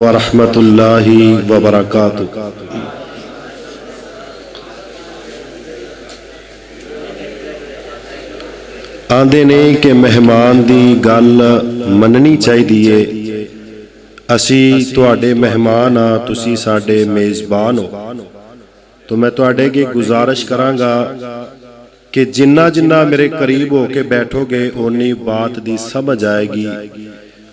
वरहमतुल्लाहि वबरकातुहू। आंदे ने कि मेहमान दी गल मननी चाहिए। असी तुहाडे मेहमान हाँ, तुसी साडे मेज़बान हो। तो मैं तुहाडे अगे गुजारिश करांगा कि जिन्ना जिन्ना मेरे करीब होके बैठोगे उन्नी बात दी समझ आएगी।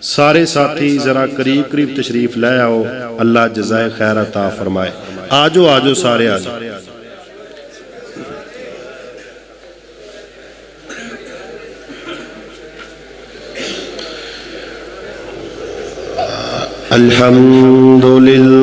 सारे साथी जरा करीब करीब तशरीफ ले आओ। अल्लाह जज़ाए खैर अता फरमाए। आजो आजो सारे आजो। अल्हम्दुलिल्लाह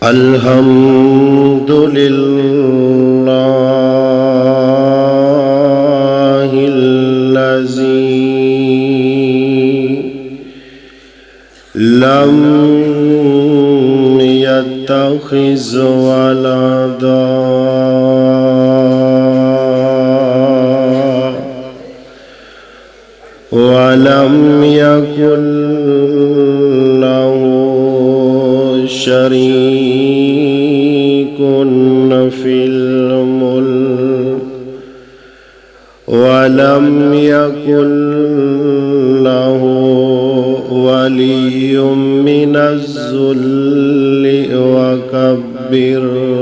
अल्हम्दुलिल्लाहिल्लज़ी लम यत्तखिज़ वलदा वलम यकुन लहू शरीकुन फिल मुल्क वलम यकुन लहू वलिय्युम मिनज़्ज़ुल्लि वकब्बिरहु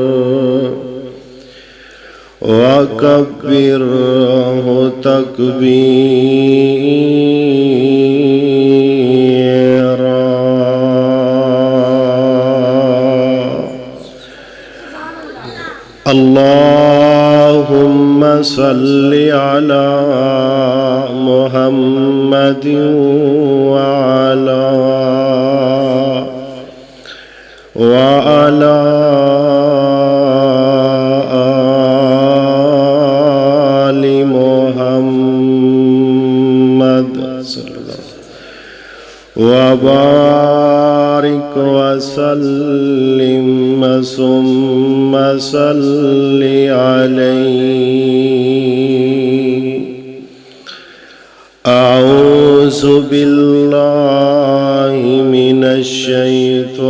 तकबीरा। अल्लाहुम्मा सल्लि अला मुहम्मदिन व अला आलि मुहम्मद व बारिक व सल्लिम सुम्मा सल्लि अलैहि। अऊज़ु बिल्लाहि मिनश शैतानिर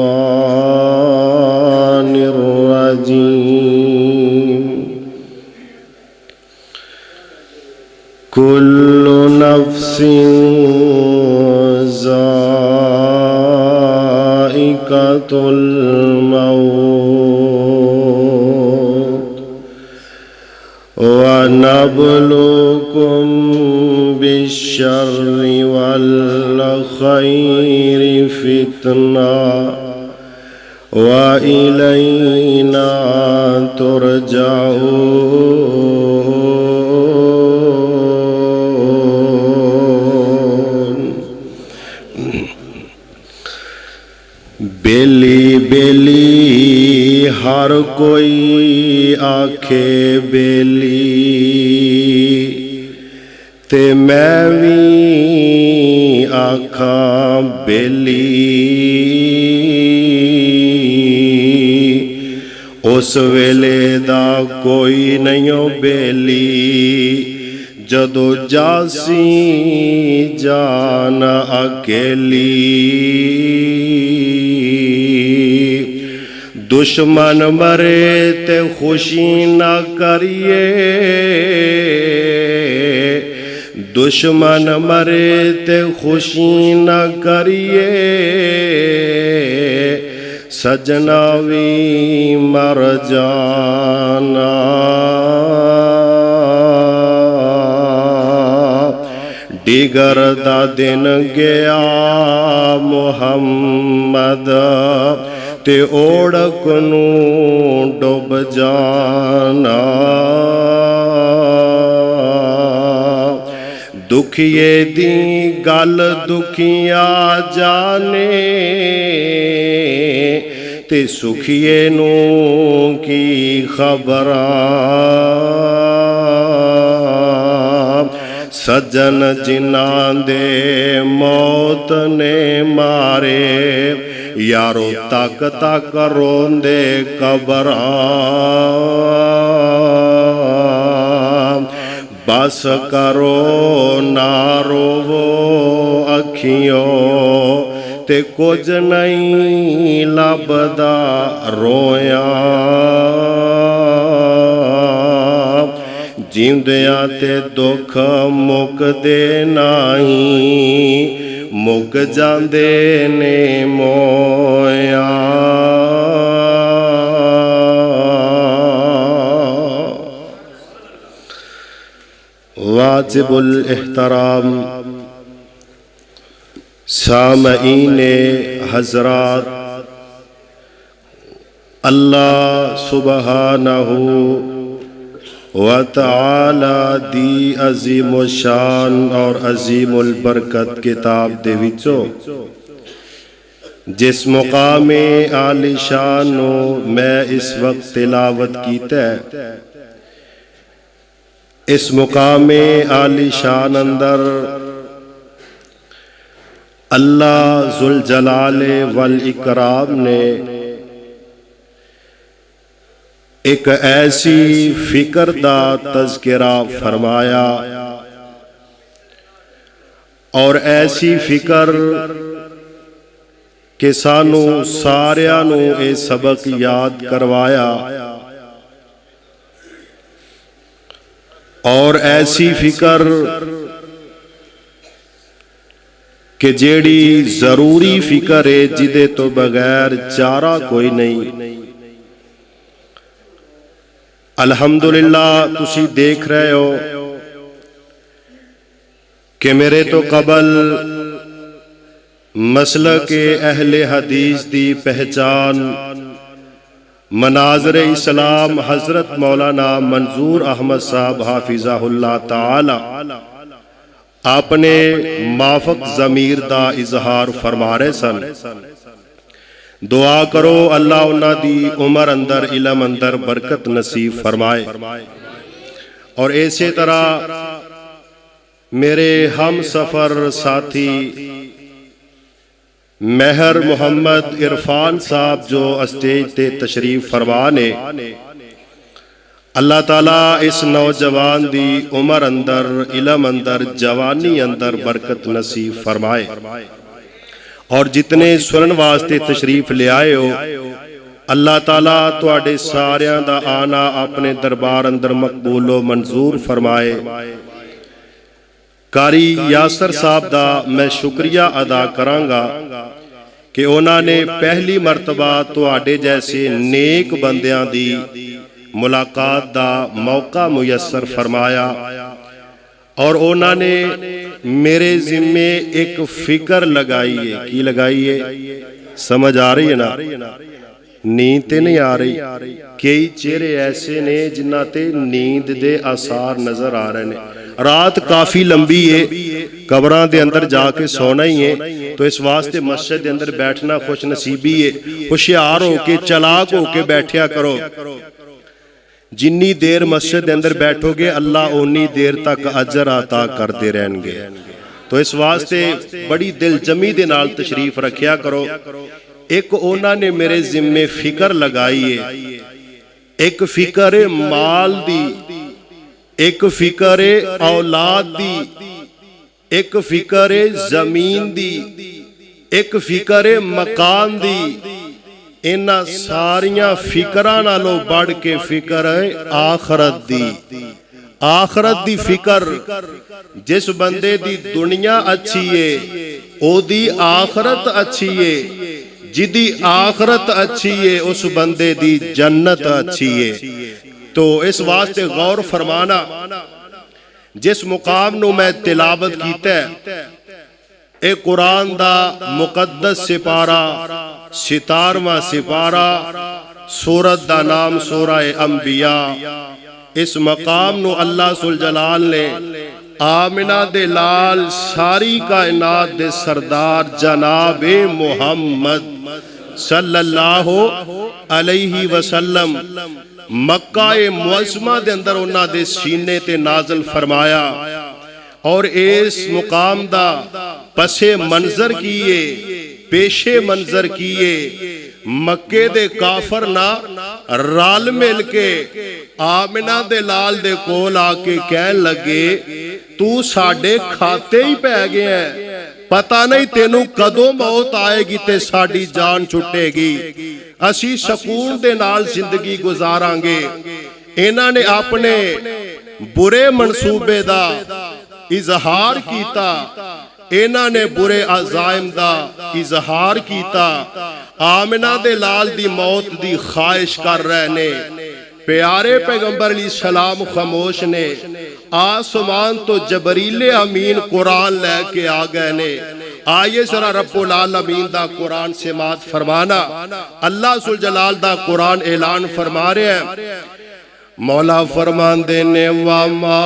रजीम। कुल्लु नफ्सिन ज़ाइक़तुल मौत व नब्लुकुम बिश्शर्रि वल खैरि फितना व इलैना तुरजाऊन। बेली बेली हर कोई आखे बेली ते मैं भी आखां बेली। उस वेले दा कोई नहीं बेली जदों जासी जान अकेली। दुश्मन मरे ते खुशी न करिए, दुश्मन मरे ते खुशी न करिए। सजना भी मर जाना डिगर दा दिन गया मुहम्मद ते ओढ़क नू डुब जाना। दुखिए दी गल दुखिया जाने ते सुखिए नू की खबरां। सज्जन जिन्हां दे मौत ने मारे यारो तक तक रोंदे कबरां, बस करो ना रोवो अखियों, ते कुछ नहीं लभदा रोया। जींदियां ते दुख मुकदे नहीं, मुक जांदे ने मोया। वाजिबुल एहतराम सामईने हजरात, अल्लाह सुबहानहू व तआला दी अजीम शान और अजीमुल बरकत किताब दे विचों जिस मुकामे आलिशान मैं इस वक्त तिलावत कीता है, इस मुकामे आलिशान अंदर अल्लाह जुल जलाले वल इकराम ने एक ऐसी फिक्र दा तज़किरा फरमाया और ऐसी फिक्र कि सानू सारियां नू ये सबक याद करवाया, और ऐसी फिक्र कि जेड़ी जरूरी फिक्र है, जिदे तो बगैर चारा कोई नहीं। अल्हम्दुलिल्लाह तुसी देख रहे हो कि मेरे तो कबल मसलक के अहले हदीस दी पहचान मनाज़र इस्लाम हजरत मौलाना मंजूर अहमद साहब हाफिज़हुल्लाह ताला आपने माफक ज़मीर दा इजहार फरमा रहे सन। दुआ करो अल्लाह उन्हां दी उमर अंदर इलम अंदर बरकत नसीब फरमाए। और इसी तरह मेरे हम सफर साथी मेहर मोहम्मद इरफान साहब जो स्टेज ते तशरीफ फरमा ने, अल्लाह ताला इस नौजवान दी उमर अंदर इलम अंदर जवानी अंदर बरकत नसीब फरमाए। और जितने सुनन वास्ते तशरीफ ले आए हो, अल्लाह ताला तुहाडे सारियां दा आना अपने दरबार अंदर मकबूलो मंजूर फरमाए। कारी यासर साहब दा मैं शुक्रिया अदा करांगा कि उन्होंने पहली मरतबा तुहाडे जैसे नेक बंदियां दी मुलाकात दा मौका मुयस्सर फरमाया, और उन्होंने मेरे जिम्मे एक फिक्र लगाई है। की लगाई है? समझ आ रही है ना? नींद ते नहीं आ रही? कई चेहरे ऐसे ने जिन्हां ते नींद दे आसार नजर आ रहे हैं। रात काफी लंबी है, कब्रां दे अंदर जाके सोना ही है, तो इस वास्ते मस्जिद दे अंदर बैठना खुश नसीबी है। होशियार होके चलाक होके बैठया करो। जिन्नी देर मस्जिद के अंदर बैठोगे अल्लाह उन्नी देर तक अजर अता करते रहेंगे। तो इस वास्ते बड़ी दिलजमी दे नाल तशरीफ रखिया करो। एक उन्होंने मेरे जिम्मे फिक्र लगाई है, एक फिक्र है माल दी, एक फिक्र है औलाद दी, एक फिक्र है जमीन दी, एक फिक्र है मकान दी। इन्हां सारियां फिक्रां नालों बढ़ के फिक्र है आखरत दी। आखरत दी फिक्र, जिस बंदे दी दुनिया अच्छी है ओदी आखरत अच्छी है, जिदी आखरत अच्छी है उस बंदे दी जन्नत अच्छी है। तो इस वास्ते गौर फरमाना, जिस मुकाम नू मैं तिलावत कीता है, ए कुरान दा मुकद्दस सिपारा 17वां सिपारा, सूरत दा नाम सूरह अंबिया। इस मकाम नू अल्लाह सुल जलाल ने आमिना दे लाल सारी कायनात दे सरदार जनाबे मुहम्मद सल्लल्लाहु अलैहि वसल्लम मक्का ए मुअज़्ज़मा दे अंदर उन्हां दे सीने ते नाज़िल फरमाया। और इस मुकाम दा पसे मंजर किए पेशे मंजर किए। मक्के दे काफर ना रल मिल के आमिना दे लाल दे कोल आके कहन लगे, तू साडे खाते ही पै गया है, पता नहीं तेनू कदों मौत आएगी ते साडी जान छुटेगी, असी सकून दे नाल जिंदगी गुजारांगे। इन्हां ने अपने बुरे मनसूबे दा इजहार कीता, इन्हां ने बुरे अज़ाइम दा इजहार कीता। आमिना दे लाल दी मौत दी ख्वाहिश कर रहे ने। प्यारे पैगंबर अलैहिस्सलाम खामोश ने। आसमान तो जबरील अमीन कुरान लेके आ गए ने। आइए जरा रब्बुल आलमीन दा कुरान से मात फरमाना। अल्लाह जुल जलाल दा कुरान ऐलान फरमा रहे हैं। मौला फरमांदे ने, वमा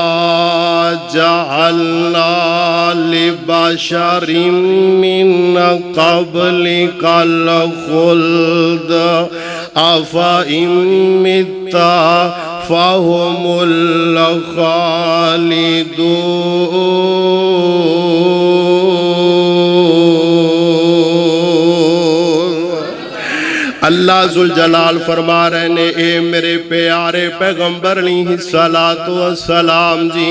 जअलना लिबशरिन मिन क़ब्लिकल खुल्द अफ़ा इन मित्ता फ़हुमुल ख़ालिदून। अल्लाह जुल जलाल फरमा रहे ने, ए मेरे प्यारे पैगंबर अलैहिस्सलातु वस्सलाम जी,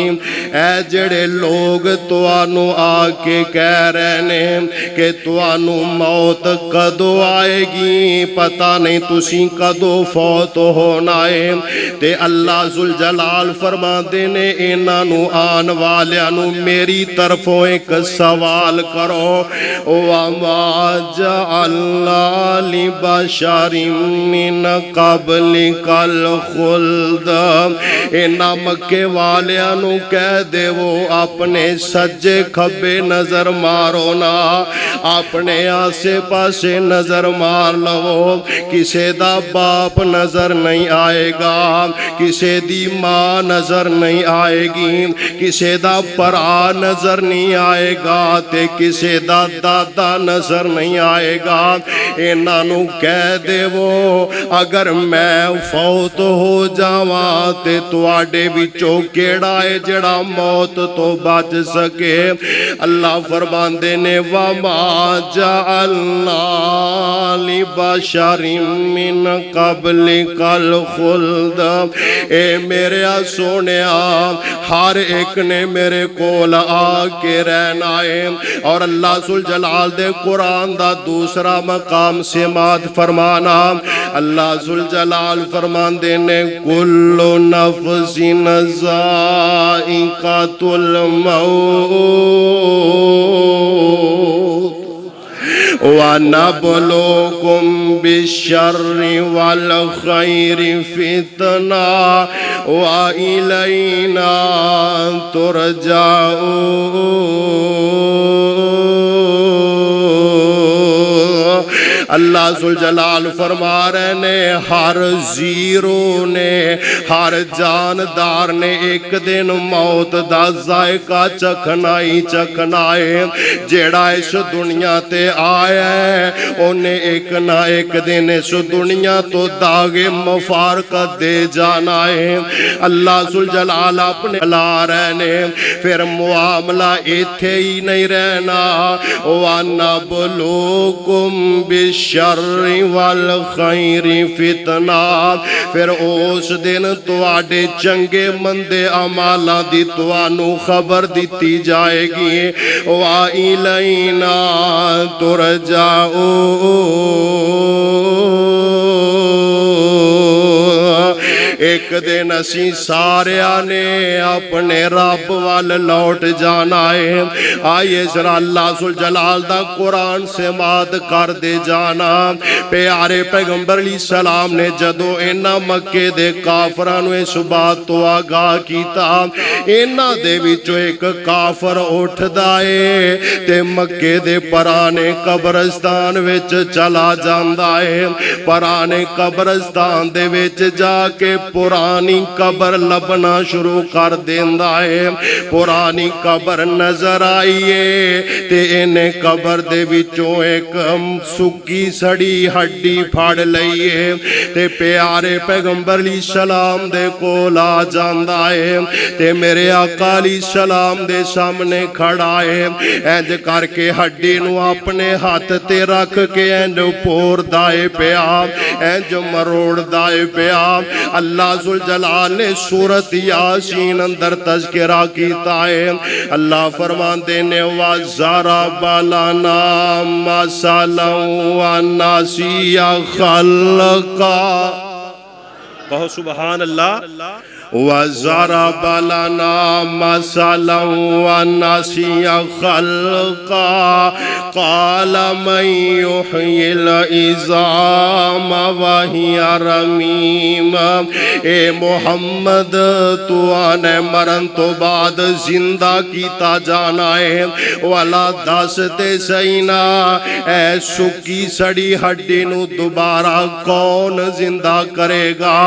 ऐ जेड़े लोग तुहानू आके कह रहे ने कि तुहानू मौत कदों आएगी, पता नहीं तुसी कदों फौत होना है, ते अल्लाह जुल जलाल फरमाते ने, इन्हां नू आन वालियां नू मेरी तरफों एक सवाल करो। वमा जअलना लिबशरिन मिन क़ब्लिकल खुल्द। इन्हां मक्के वालियां नू कह देवो, अपने सज्जे खब्बे नजर मारो ना, अपने आसे पासे नजर मार लवो, किसे दा बाप नजर नहीं आएगा, किसे दी मां नजर नहीं आएगी, किसे दा भरा नजर नहीं आएगा, ते किसे दा दादा नजर नहीं आएगा। इन्हां नू कह देवो, अगर मैं फौत हो जावा ते तुहाडे विचों केड़ा है जेड़ा मौत तो बच सके। अल्लाह फरमांदे ने, वमा जअलना लिबशरिन मिन क़ब्लिकल खुल्द। ए मेरे सोनिया, हर एक ने मेरे कोल आके रहना है। और अल्लाह सुल जलाल दे कुरान दा दूसरा मकाम से मात फरमाना। अल्लाह जुल जलाल फरमांदे ने, कुल्लु नफ्सिन ज़ाइक़ातुल मौत व नबलुकुम बिश्शर्रि वल खैरि फितना व इलैना तुरजाऊन। अल्लाह जुल जलाल फरमा रहे ने, हर जीरो ने, हर जानदार ने एक दिन मौत दा जायका चखना ही चखना है। जेड़ा इस दुनिया ते आया है, उन्हें एक ना एक दिन इस दुनिया तो दागे मुफारकत दे जाना है। अल्लाह जुल जलाल अपने ला रहे ने, फिर मुआमला इत्थे ही नहीं रहना। वाना बुलूकुम बिश्शर्रि वल खैरि फितना। फिर उस दिन तुहाडे चंगे मंदे अमालां दी तुहानू खबर दिती जाएगी। वा इलैना तुरजाऊन। एक दिन असी सारिया ने अपने रब वाल लौट जाना है। आइए जरा अल्लाह सुल जलाल दा कुरान से माद कर दे जाना। प्यारे पैगंबर अलैहिस्सलाम ने जदों इन्हां मक्के दे काफरां नूं इस बात तो आगाह कीता, इन्हां दे विचों एक काफर उठदा है ते मक्के दे पराने कब्रिस्तान विच चला जांदा है। पराने कब्रिस्तान दे विच जाके पुरानी कबर लभना शुरू कर देंदा है। पुरानी कबर नजर आई है ते इन्हें कबर दे विचों एक सुक्की सड़ी हड्डी फाड़ लई है ते प्यारे पैगंबर अली सलाम दे कोल आ जांदा है ते मेरे आका अली सलाम दे सामने खड़ा है। इंज करके हड्डी नू अपने हाथ ते रख के इंज पोरदा है पिया, इंज मरोड़दा है पिया। अल्लाह जुल जलाल ने सूरत यासीन अंदर तज़किरा कीता है। अल्लाह फरमाते ने वज़ारा बालाना मसला व नासिया खल्का, कहो सुभान अल्लाह। वज़ारा बालाना मसला व नासिया खल्का क़ाल मन युह्यिल इज़ाम व हिया रमीम। ए मोहम्मद तू आने मरन तो बाद जिंदा कीता जाना है, वाला दस ते सही ना ऐ सुक्की सड़ी हड्डी नू दोबारा कौन जिंदा करेगा।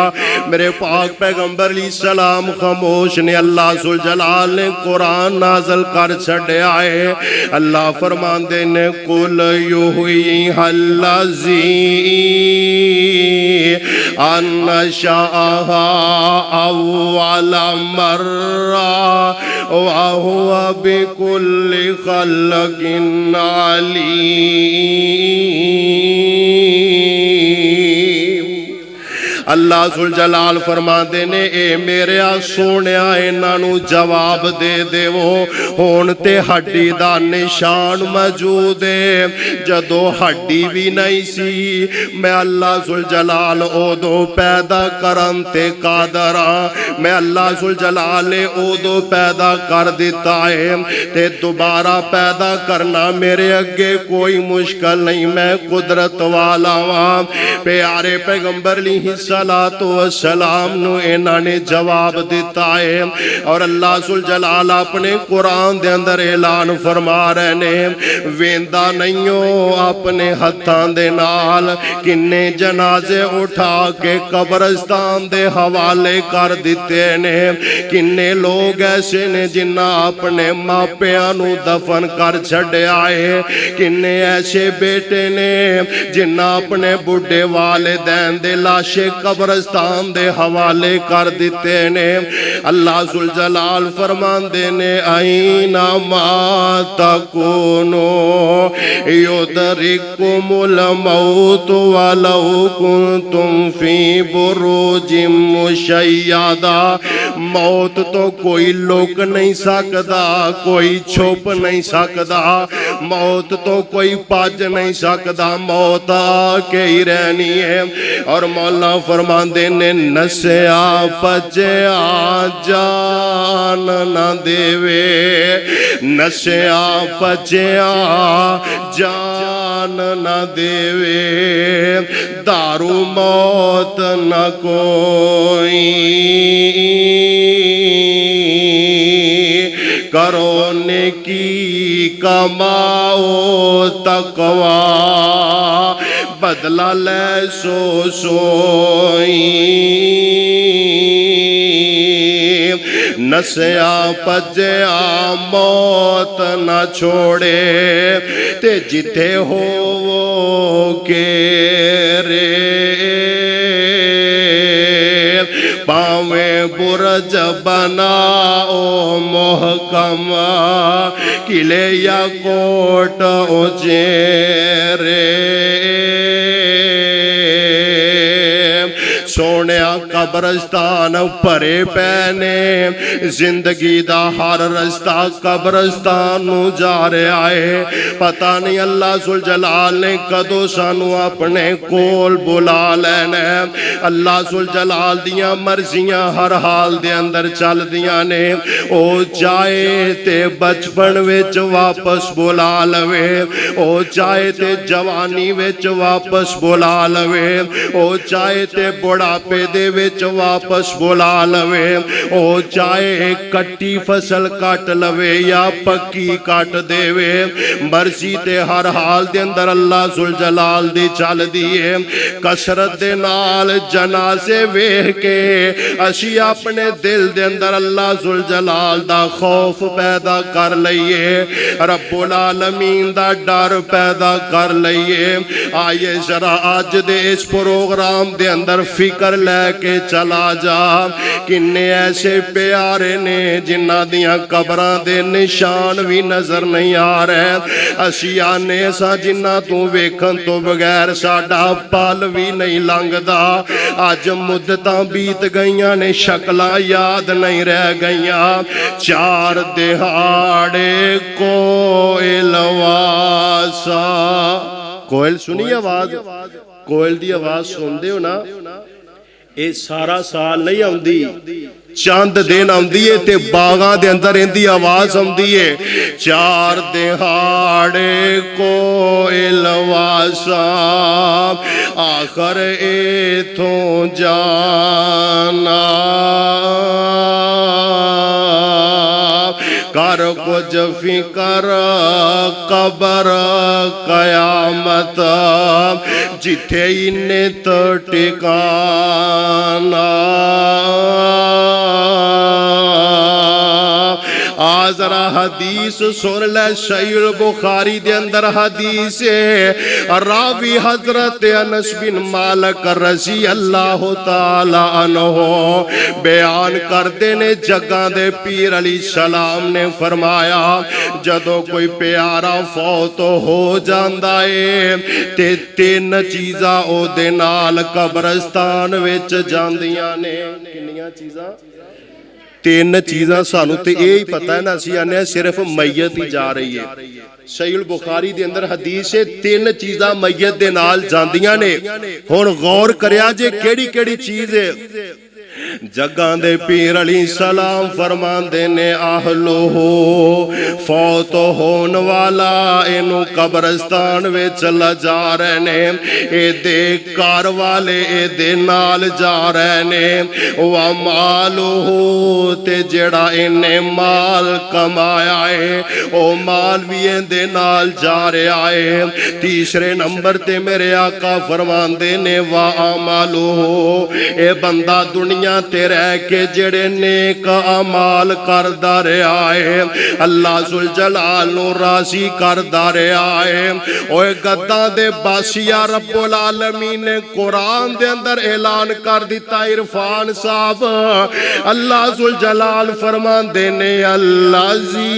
मेरे पाक पैगंबर अली सलाम खामोश ने। अल्लाह सुल जलाल ने कुरान नाज़िल कर छड़िया है। अल्लाह फरमांदे ने कुल युही हल्लज़ी अनशाअहा अव्वल मर्रा व हुवा बिकुल्लि खल्क़िन अलीम। अल्लाह सुल जलाल फरमाते ने ए मेरे सोने इन्हों जवाब दे देवो हुण ते हड्डी दा निशान मौजूद है। जदों हड्डी भी नहीं सी मैं अल्लाह सुल जलाल उदो पैदा करन ते कादर हां। मैं अल्लाह सुल जलाल ने उदो पैदा कर दिता है ते दोबारा पैदा करना मेरे अगे कोई मुश्किल नहीं, मैं कुदरत वाला वां। प्यारे पैगंबर ली सलातो सलाम नु इन्हां ने जवाब दिता है। और अल्लाह सुल जलाल अपने कुरान दे अंदर ऐलान फरमा रहे ने वेंदा नहीं हो अपने हत्थां दे नाल किन्ने जनाजे उठा के कब्रिस्तान दे हवाले कर दिते ने। किन्ने लोग ऐसे ने जिन्हां अपने मापियां नु दफन कर छड्या है। किन्ने ऐसे बेटे ने जिन्हां अपने बुढ़े वालिदैन दे लाशे कब्रिस्तान दे हवाले कर दिते ने। अल्लाह सुल जलाल फरमांदे ने आईना मा तकुनो युदरिकुमुल मौत वलौ कुंतुम फी बुरूजिम मुशय्यदा। मौत तो कोई लुक नहीं सकता, कोई छुप नहीं सकता, मौत तो कोई भज नहीं सकता, मौत आके ही रहनी है। और मौला फरमांदे ने नस्या भजया जान न देवे, नस्या भजया जान न देवे, दारू मौत न कोई, करो नेकी कमाओ तकवा, बदला ले सो सोई। नस्या भजया मौत न छोड़े ते जिथे हो के रे पावे बुरज बनाओ मोहकम किले या कोट उचेरे। सोनिया कब्रिस्तान भरे पैने, जिंदगी दा हर रस्ता कब्रिस्तान नू जा रहा है। पता नहीं अल्लाह सुल जलाल ने कदों सानू अपने कोल बुला लेना। अल्लाह सुल जलाल दियां मर्जियां हर हाल दे अंदर चलदियां ने। ओ चाहे ते बचपन विच वापस बुला लवे, ओ चाहे ते जवानी विच वापस बुला लवे, ओ चाहे ते बुढ़ापे दे विच विच वापस बुला लवे। ओ चाहे कट्टी फसल कट लवे या पक्की कट देवे, मर्जी ते हर हाल दे अंदर अल्लाह जुल जलाल दी चलदी है। कसरत दे नाल जनाजे वेख के असी अपने दिल दे अंदर अल्लाह जुल जलाल दा खौफ पैदा कर लईए, रब्बुल आलमीन दा डर पैदा कर लईए। आइए जरा अज दे इस प्रोग्राम दे अंदर फिक्र लैके चला जा। किन्ने ऐसे प्यारे ने जिन्हां दियां कबरां दे निशान भी नजर नहीं आ रहे। असी आने सा जिन्हां तू वेखन तो बगैर साडा पल भी नहीं लंघदा। अज मुद्दतां बीत गईयां ने, शक्लां याद नहीं रह गईयां। चार दिहाड़े कोयल वासा। कोयल सुनी आवाज? कोयल दी आवाज सुनदे हो ना? ये सारा साल नहीं आउंदी, चंद दिन आउंदी है ते बागां दे अंदर इहदी आवाज आउंदी है। चार दिहाड़े कोयल वासा, आखर इथों जाना। कर कुछ फिकर कबर कयामत, जिथे इन्ने तो टिकाना। आजरा हदीस सुन ले, सहीह बुखारी दे अंदर हदीस है। रावी हजरत अनस बिन मालिक रज़ी अल्लाह तआला अन्हु बयान करते ने, जग्गां दे पीर अली सलाम ने फरमाया, जदों कोई प्यारा फौत हो जांदा है ते तीन चीज़ां ओदे नाल कब्रिस्तान विच जांदियां ने। किन्नियां चीज़ां? तीन चीज़ां। सानू ते यही पता है ना, असीं आने सिर्फ मैयत ही जा रही है। सहीह बुखारी दे अंदर हदीस है, तीन चीज़ां मैयत दे नाल जांदियां ने। हुण गौर करिया जे केड़ी केड़ी चीज़ है। जग्गां दे पीर अली सलाम फरमांदे ने, आहलो फौत होन वाला इनू कब्रिस्तान विच लजा रहे ने, एदे घर वाले एदे नाल जा रहे ने। वा मालो ते जेड़ा इन्ने माल कमाया है ओ माल भी एदे नाल जा रहा है। तीसरे नंबर ते मेरे आका फरमांदे ने, वा अमालो, ए बंदा दुनिया ते रह के जेड़े नेक अमाल करदा रहा है, अल्लाह जुल जलाल नू राजी करदा रहा है। ओए गद्दा दे बासिया रब्बुल आलमीन ने कुरान दे अंदर ऐलान कर दिता। इरफान साहब अल्लाह जुल जलाल फरमांदे ने, अल्लाजी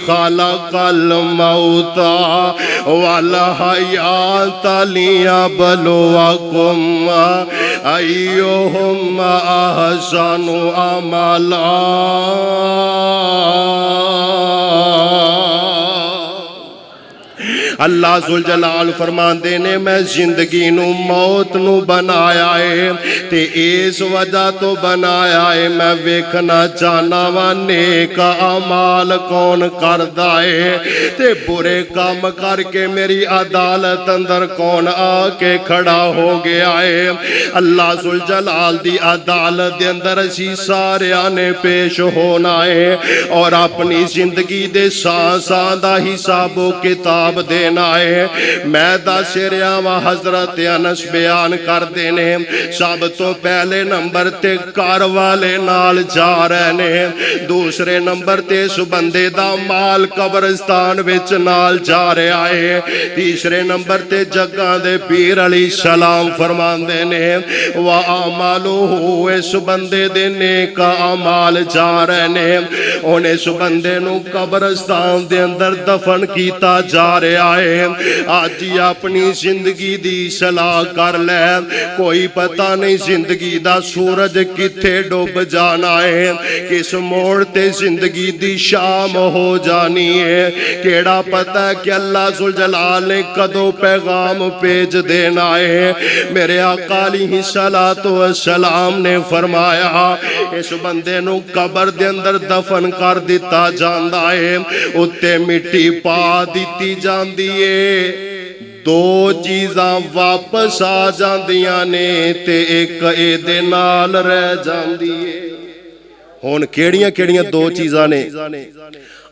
खलकल मौता वल हयात लियबलुवकुम अय्युहुम अहसनु अमला। अल्लाह जुल जलाल फरमांदे ने, मैं जिंदगी नू मौत नू बनाया है ते इस वजह तो बनाया है, मैं वेखना चाहना वा नेक अमाल कौन करदा है ते बुरे काम करके मेरी अदालत अंदर कौन आके खड़ा हो गया है। अल्लाह जुल जलाल दी अदालत दे अंदर असी सारियां ने पेश होना है और अपनी जिंदगी दे सांसां दा हिसाबो किताब दे है। मैं दस रहा वा हजरत अनस बयान करते ने, सब तो पहले नंबर ते घर वाले नाल जा रहे ने। दूसरे नंबर ते इस बंदे दा माल कब्रिस्तान विच नाल जा रहा है। तीसरे नंबर ते जग्गां दे पीर अली सलाम फरमांदे ने, वा अमालुहु, इस बंदे दे नेक अमाल जा रहे ने। हुण इस बंदे नू कब्रिस्तान दे अंदर दफन कीता जा रहा है। आज ही अपनी जिंदगी दी सलाह कर ले, कोई पता नहीं जिंदगी दा सूरज किथे डूब जाना है, किस मोड़ ते जिंदगी दी शाम हो जानी है। केड़ा पता है कि अल्लाह जुल जलाल ने कदों पैगाम भेज देना है। मेरे आका अलैहिस्सलातु वस्सलाम ने फरमाया, इस बंदे नू कब्र दे अंदर दफन कर दिता जांदा है, उत्ते मिट्टी पा दी जांदी है। दो चीज़ां वापस आ जांदियां ने ते एक इहदे नाल रह जांदी है। हुण किहड़ियां किहड़ियां दो चीज़ां ने?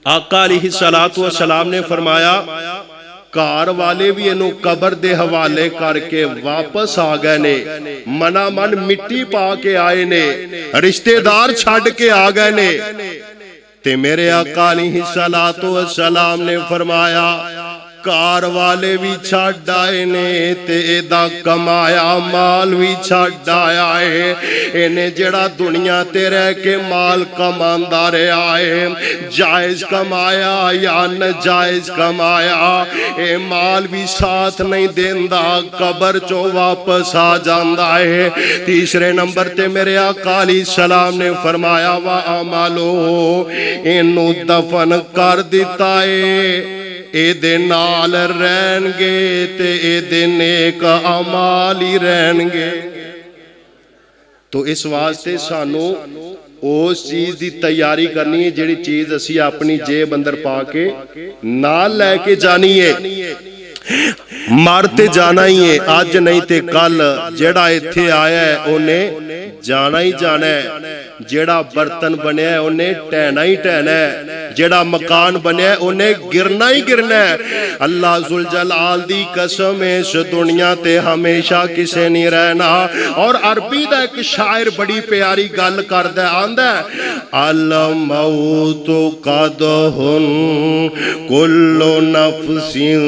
आका अलैहिस्सलातु वस्सलाम ने फरमाया घर वाले भी इनू कबर दे हवाले करके वापस आ गए ने, मना मन मिट्टी पा के आए ने, रिश्तेदार छड़ के आ गए ने। ते मेरे आका अलैहिस्सलातु वस्सलाम ने फरमाया घर वाले भी छड़ आए ने ते एदा कमाया माल भी छड़ आया है। इन्हें जड़ा दुनिया ते रह के माल कमांदा रहा है, जायज कमाया या नजायज कमाया, ए माल भी साथ नहीं देंदा, कबर चो वापस आ जांदा है। तीसरे नंबर ते मेरे आका अलैहिस्सलाम ने फरमाया वा अमालो, इनू दफन कर दिता है, एदे नाल रहनगे ते एदे नेक अमाल ही रहनगे। तो इस वास्ते सानू उस चीज की तैयारी करनी है जिहड़ी चीज असी अपनी जेब अंदर पा के नाल लैके जानी है। मर ते जाना ही है, अज नहीं ते कल। जेड़ा इत्थे आया है उन्हें जाना ही जाना है, जेड़ा बर्तन बनया है उन्हें टहना ही टहना है, जेड़ा मकान बनया है उन्हें गिरना ही गिरना है। अल्लाह जुल जलाल दी कसम इस दुनिया ते हमेशा किसे नहीं रहना। और अरबी दा एक शायर बड़ी प्यारी गल करदा, आंदा अल मौतु कदहुन कुल्लु नफ्सिन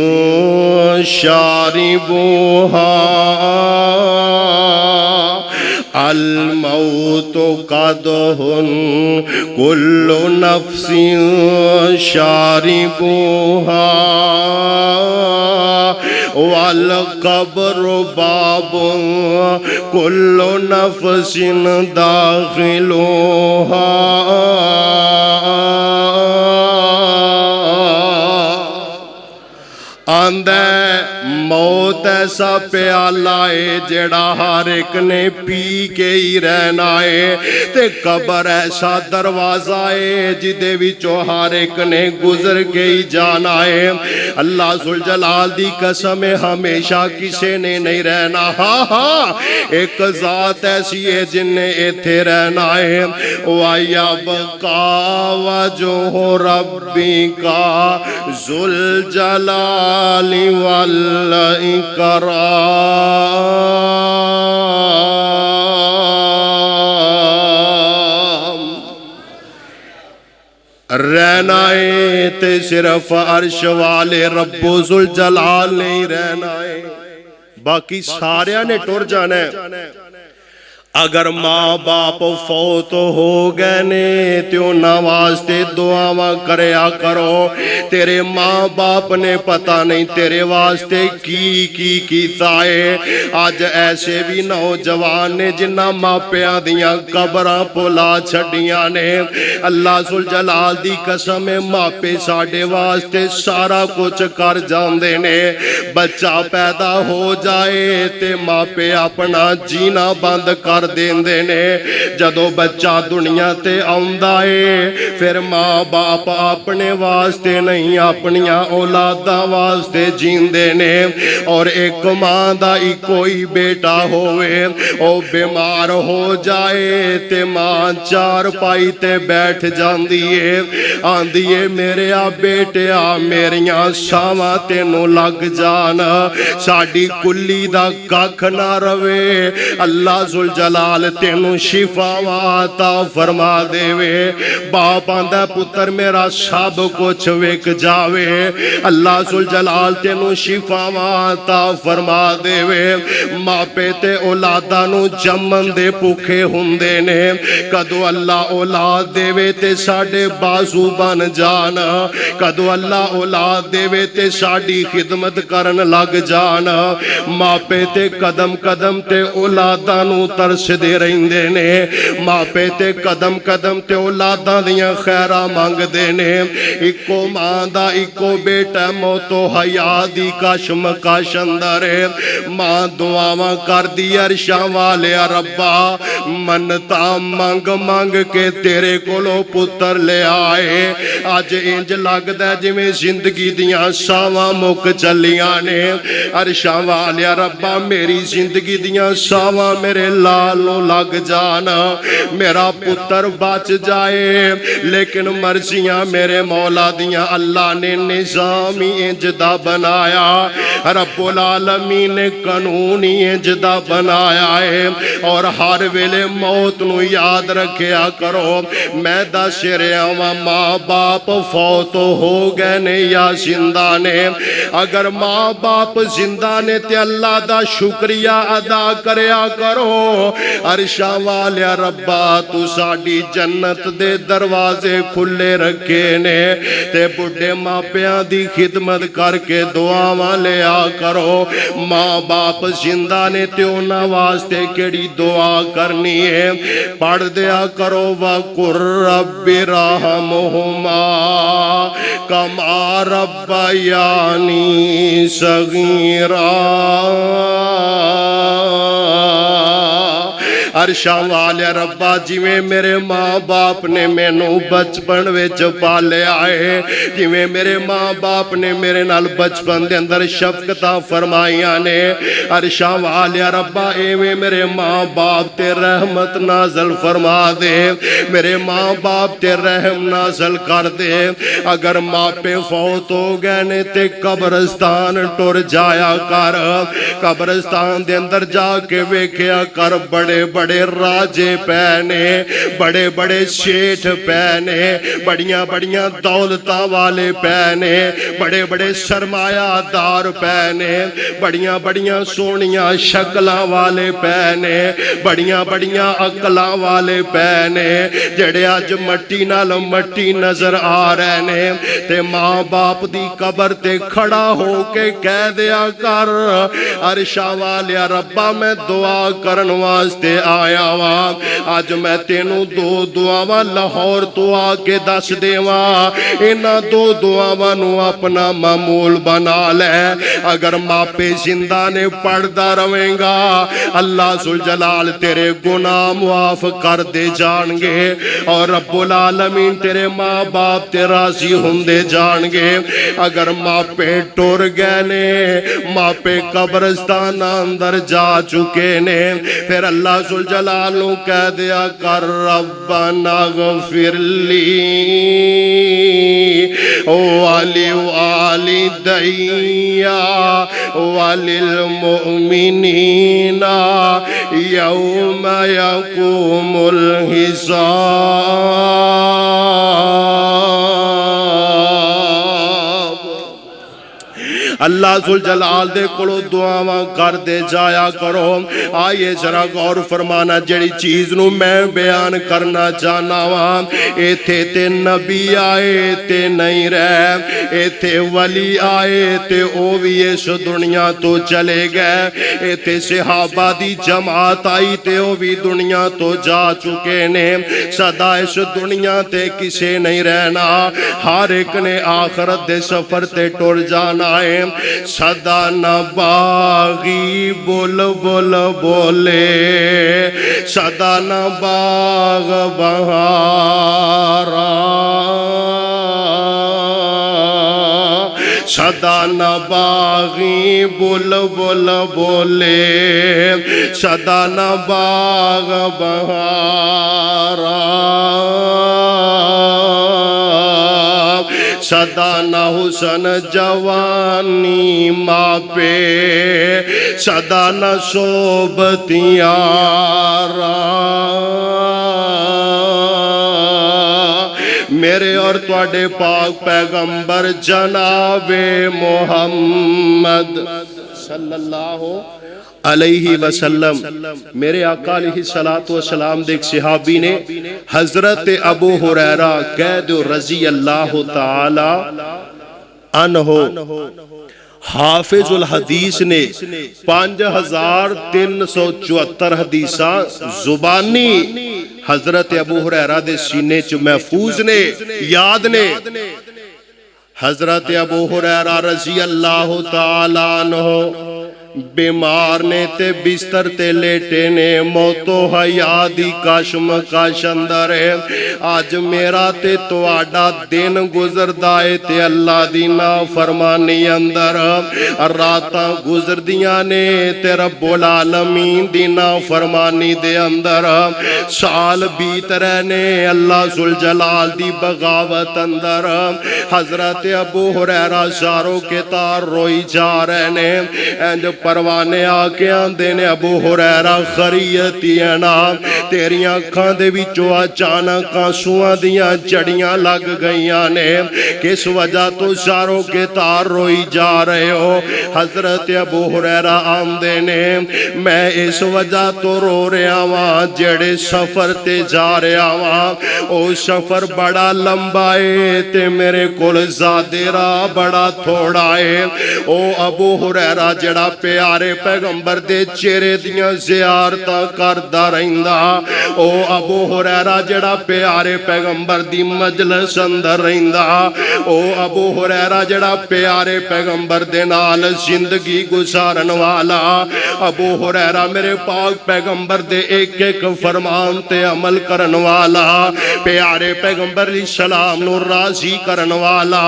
शारिबुहा, अल मौतु कदहुन कुल्लु नफ्सिन शारिबुहा, वल कब्रु बाबुन कुल्लु नफ्सिन दाखिलुहा। आंदा मौत ऐसा प्याला है जेड़ा हर एक ने पी के ही रहना है, ते कबर ऐसा दरवाजा है जिदे विचों हर एक ने गुजर के ही जाना है। अल्लाह जुल जलाल दी कसम है हमेशा किसे ने नहीं रहना। हाँ हाँ, एक जात ऐसी है जिन्ने इत्थे रहना है। वाया बकावा जो हो रब्बी का जुल जलाली वल इकराम, रहना है ते सिर्फ अर्श वाले रब्बो जुल जलाल नहीं रहना है, बाकी सारिया ने टुर जाना है। अगर माँ बाप फौत हो गए ने तो उन्हां वास्ते दुआवां करया करो। तेरे माँ बाप ने पता नहीं तेरे वास्ते की कीता है। अज ऐसे भी नौजवान ने जिन्हां मापियां दियां कबरां भुला छड्डियां ने। अल्लाह सुल जलाल दी कसम है मापे साडे वास्ते सारा कुछ कर जांदे ने। बच्चा पैदा हो जाए ते मापे अपना जीना बंद कर देंदे ने। जदों बच्चा दुनिया ते आउंदा है फिर माँ बाप अपने वास्ते नहीं अपनियां औलादां वास्ते जींदे ने। और एक माँ दा इको ही बेटा होवे, ओ बीमार हो जाए ते माँ चार पाई ते बैठ जांदी है, आंदी है मेरे आ बेटिया मेरियां सावां तेनों लग जान, साडी कुल्ली दा कख ना रवे। अल्लाह जुल जलाल तेनू शिफावां अता फरमा देवे। बाप आंदा पुत्र मेरा सब कुछ विक जावे, अल्लाह जुल जलाल तेनू शिफावां अता फरमा देवे। मापे ते औलादां नू जम्मन दे भुखे हुंदे ने, कदों अल्लाह औलाद देवे ते साडे बाजू बन जान, कदों अल्लाह औलाद देवे ते साडी खिदमत करन लग जान। मापे ते कदम कदम ते औलादां नू तरस दसदे रहिंदे ने। मापे ते कदम कदम ते औलादां दियां खैरां मंगदे ने। इको मां दा इको बेटा मौतो हया दी कशमकश अंदर मां दुआवां करदी अरशां वाले रब्बा मन्नता मंग मंग के तेरे कोलों पुत्र ले आए। अज इंज लगदा जिवें जिंदगी दियां सावां मुक चलियां ने। अरशां वाले रब्बा मेरी जिंदगी दियां सावां मेरे लाल नूं लग जान, मेरा पुत्र बच जाए। लेकिन मर्जियां मेरे मौला दियां अल्लाह ने निजाम ही इंज दा बनाया, रब्बुल आलमीन ने कानून ही इंज दा बनाया है। और हर वेले मौत नूं याद रखिया करो। मैं दस रहा वां माँ बाप फौत हो गए ने या जिंदा ने। अगर माँ बाप जिंदा ने ते अल्लाह दा शुक्रिया अदा करया करो। अरशां वाले रब्बा तू साडी जन्नत दे दरवाजे खुले रखे ने। ते बुढ़े मापियां दी खिदमत करके दुआवां लिया करो। माँ बाप जिंदा ने ते उन्हां वास्ते केड़ी दुआ करनी है, पढ़ दिया करो। वकुर रब्बि रहमुहुमा कमा रब्बयानी सगीरा। अरशां वाले रब्बा जिवें मेरे माँ बाप ने मैनू बचपन विच पालिया है, जिवें मेरे माँ बाप ने मेरे नाल बचपन दे अंदर शफकतां फरमाइयां ने। अरशां वाले रब्बा एवें मेरे माँ बाप ते रहमत नाज़ल फरमा दे, मेरे माँ बाप ते रहम नाज़ल कर दे। अगर मापे फौत हो गए ने ते कब्रस्तान टुर जाया कर। कब्रस्तान दे अंदर जाके वेखिया कर बड़े बड़े राजे पैने, बड़े बड़े शेठ पैने, बड़ियां बड़ियां दौलतां वाले पैने, बड़े बड़े सरमायादार पैने, बड़ियां बड़ियां सोहनियां शक्लां वाले पैने, बड़ियां बड़ियां अकलां वाले पैने, जेड़े अज मट्टी नाल मट्टी नजर आ रहे ने। ते माँ बाप दी कबर ते खड़ा हो के कह दिया कर, अरशां वाले रब्बा मैं दुआ करन वास्ते आया वा। अज मैं तेनू दो दुआवां लाहौर तो आके दस देवा। इन्हां दो दुआवां नू अपना मामूल बना ले। अगर मापे जिंदा ने पढ़दा रवेगा अल्लाह सुल जलाल तेरे गुनाह मुआफ कर दे जाणगे और रब्बुल आलमीन तेरे माँ बाप ते राजी हुंदे जाणगे। अगर मापे टुर गए ने, मापे कब्रस्तान अंदर जा चुके ने, फिर अल्लाह सुल जलाल नू कह दिया कर रब्बना गफिरली ओ वाली वाली दैया वालिल मुमिनीना यौम यक़ूमुल हिसाब। अल्लाह सुल जलाल दे कोलों दुआवां कर दे जाया करो। आइए जरा गौर फरमाना जेड़ी चीज नू मैं बयान करना चाहना वा। इथे ते नबी आए ते नहीं रह, इथे वली आए ते ओ भी इस दुनिया तो चले गए। इथे सहाबा दी जमात आई ते ओ भी दुनिया तो जा चुके ने। सदा इस दुनिया ते किसे नहीं रहना, हर एक ने आखरत दे सफर ते टुर जाना है। सदा न बागी बोल बोल बोले, सदा न बाग बहारा, सदा न बागी बुल बुल बोले, सदा न बाग बहारा, सदा न हुसन जवानी मापे, सदा न सोबतियारा। मेरे और तुहाडे पाक पैगंबर जनाबे मोहम्मद सल्लल्लाहु अलैहि वसल्लम, मेरे आका अलैहि सलातो वसलाम दे एक सहाबी ने हजरत अबू हुरैरा कह दो रजी अल्लाह ताला अन्हो हाफिजुल हदीस ने 5374 हदीसा जुबानी हजरत अबू हुरैरा दे सीने च महफूज ने, याद ने। हजरत अबू हुरैरा रज़ी अल्लाह तआला अन्हु बीमार ने ते बिस्तर ते लेटे ने, मौतो हया दी कशमकश अंदर है। अज मेरा ते तुहाडा दिन गुजरदा है ते अल्लाह दी नाफरमानी अंदर, रातां गुजरदियां ने ते रब्बुल आलमीन दी नाफरमानी दे अंदर, साल बीत रहे ने अल्लाह जुल जलाल दी बगावत अंदर। हजरत अबू हुरैरा सारों के तार रोई जा रहे ने, इंज परवाने आके आंदे ने, अबू हुरैरा खरीयती ना, तेरियां अखां दे विचों अचानक आंसुआं दियां जड़ियां लग गईयां ने, किस वजह तो सारों के तार रोई जा रहे हो? हजरत अबू हुरैरा आंदे ने, मैं इस वजह तो रो रहा वां, जेड़े सफर ते जा रहा वां ओ सफर बड़ा लंबा है ते मेरे कोल ज़ादे राह बड़ा थोड़ा है। ओ अबू हुरैरा जड़ा प्यारे पैगंबर दे चेहरे दियां ज़ियारतां करदा रहिंदा, ओ अबू हुरैरा जड़ा प्यारे पैगंबर दी मजलिस अंदर रहिंदा, ओ अबू हुरैरा जड़ा प्यारे पैगंबर दे नाल जिंदगी गुजारन वाला, अबू हुरैरा मेरे पाक पैगंबर दे एक एक फरमान ते अमल करन वाला, प्यारे पैगंबर सलाम नू राजी करन वाला,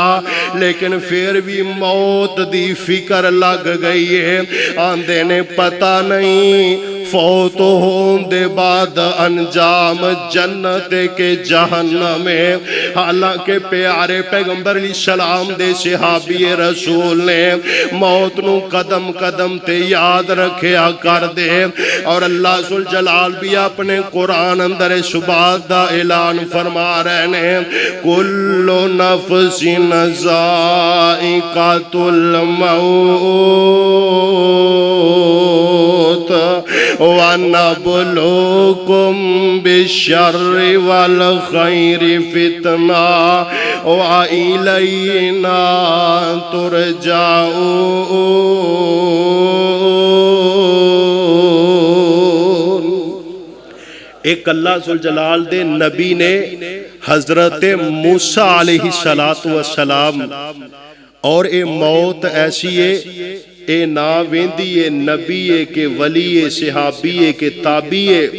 लेकिन फिर भी मौत दी फिक्र लग गई है। आंदे ने पता नहीं फौत होने दे बाद अंजाम जन्नत के जहन्नम में। हालांकि प्यारे पैगंबर सलाम दे सहाबी रसूल ने मौत नू कदम कदम ते याद रखिया कर दे, और अल्लाह सुल जलाल भी अपने कुरान अंदर इस बात दा ऐलान फरमा रहे ने, कुल्लु नफ्सिन ज़ाइक़ातुल मौत व नबलुकुम बिश्शर्रि वल खैरि फितना व इलैना तुरजाऊन। एक अल्लाह जुल जलाल दे नबी ने हजरत मूसा अलैहिस्सलातु वस्सलाम, और ये मौत ऐसी है, ए ना वेंदी है नबी है के वली है, सहाबी है के ताबी है,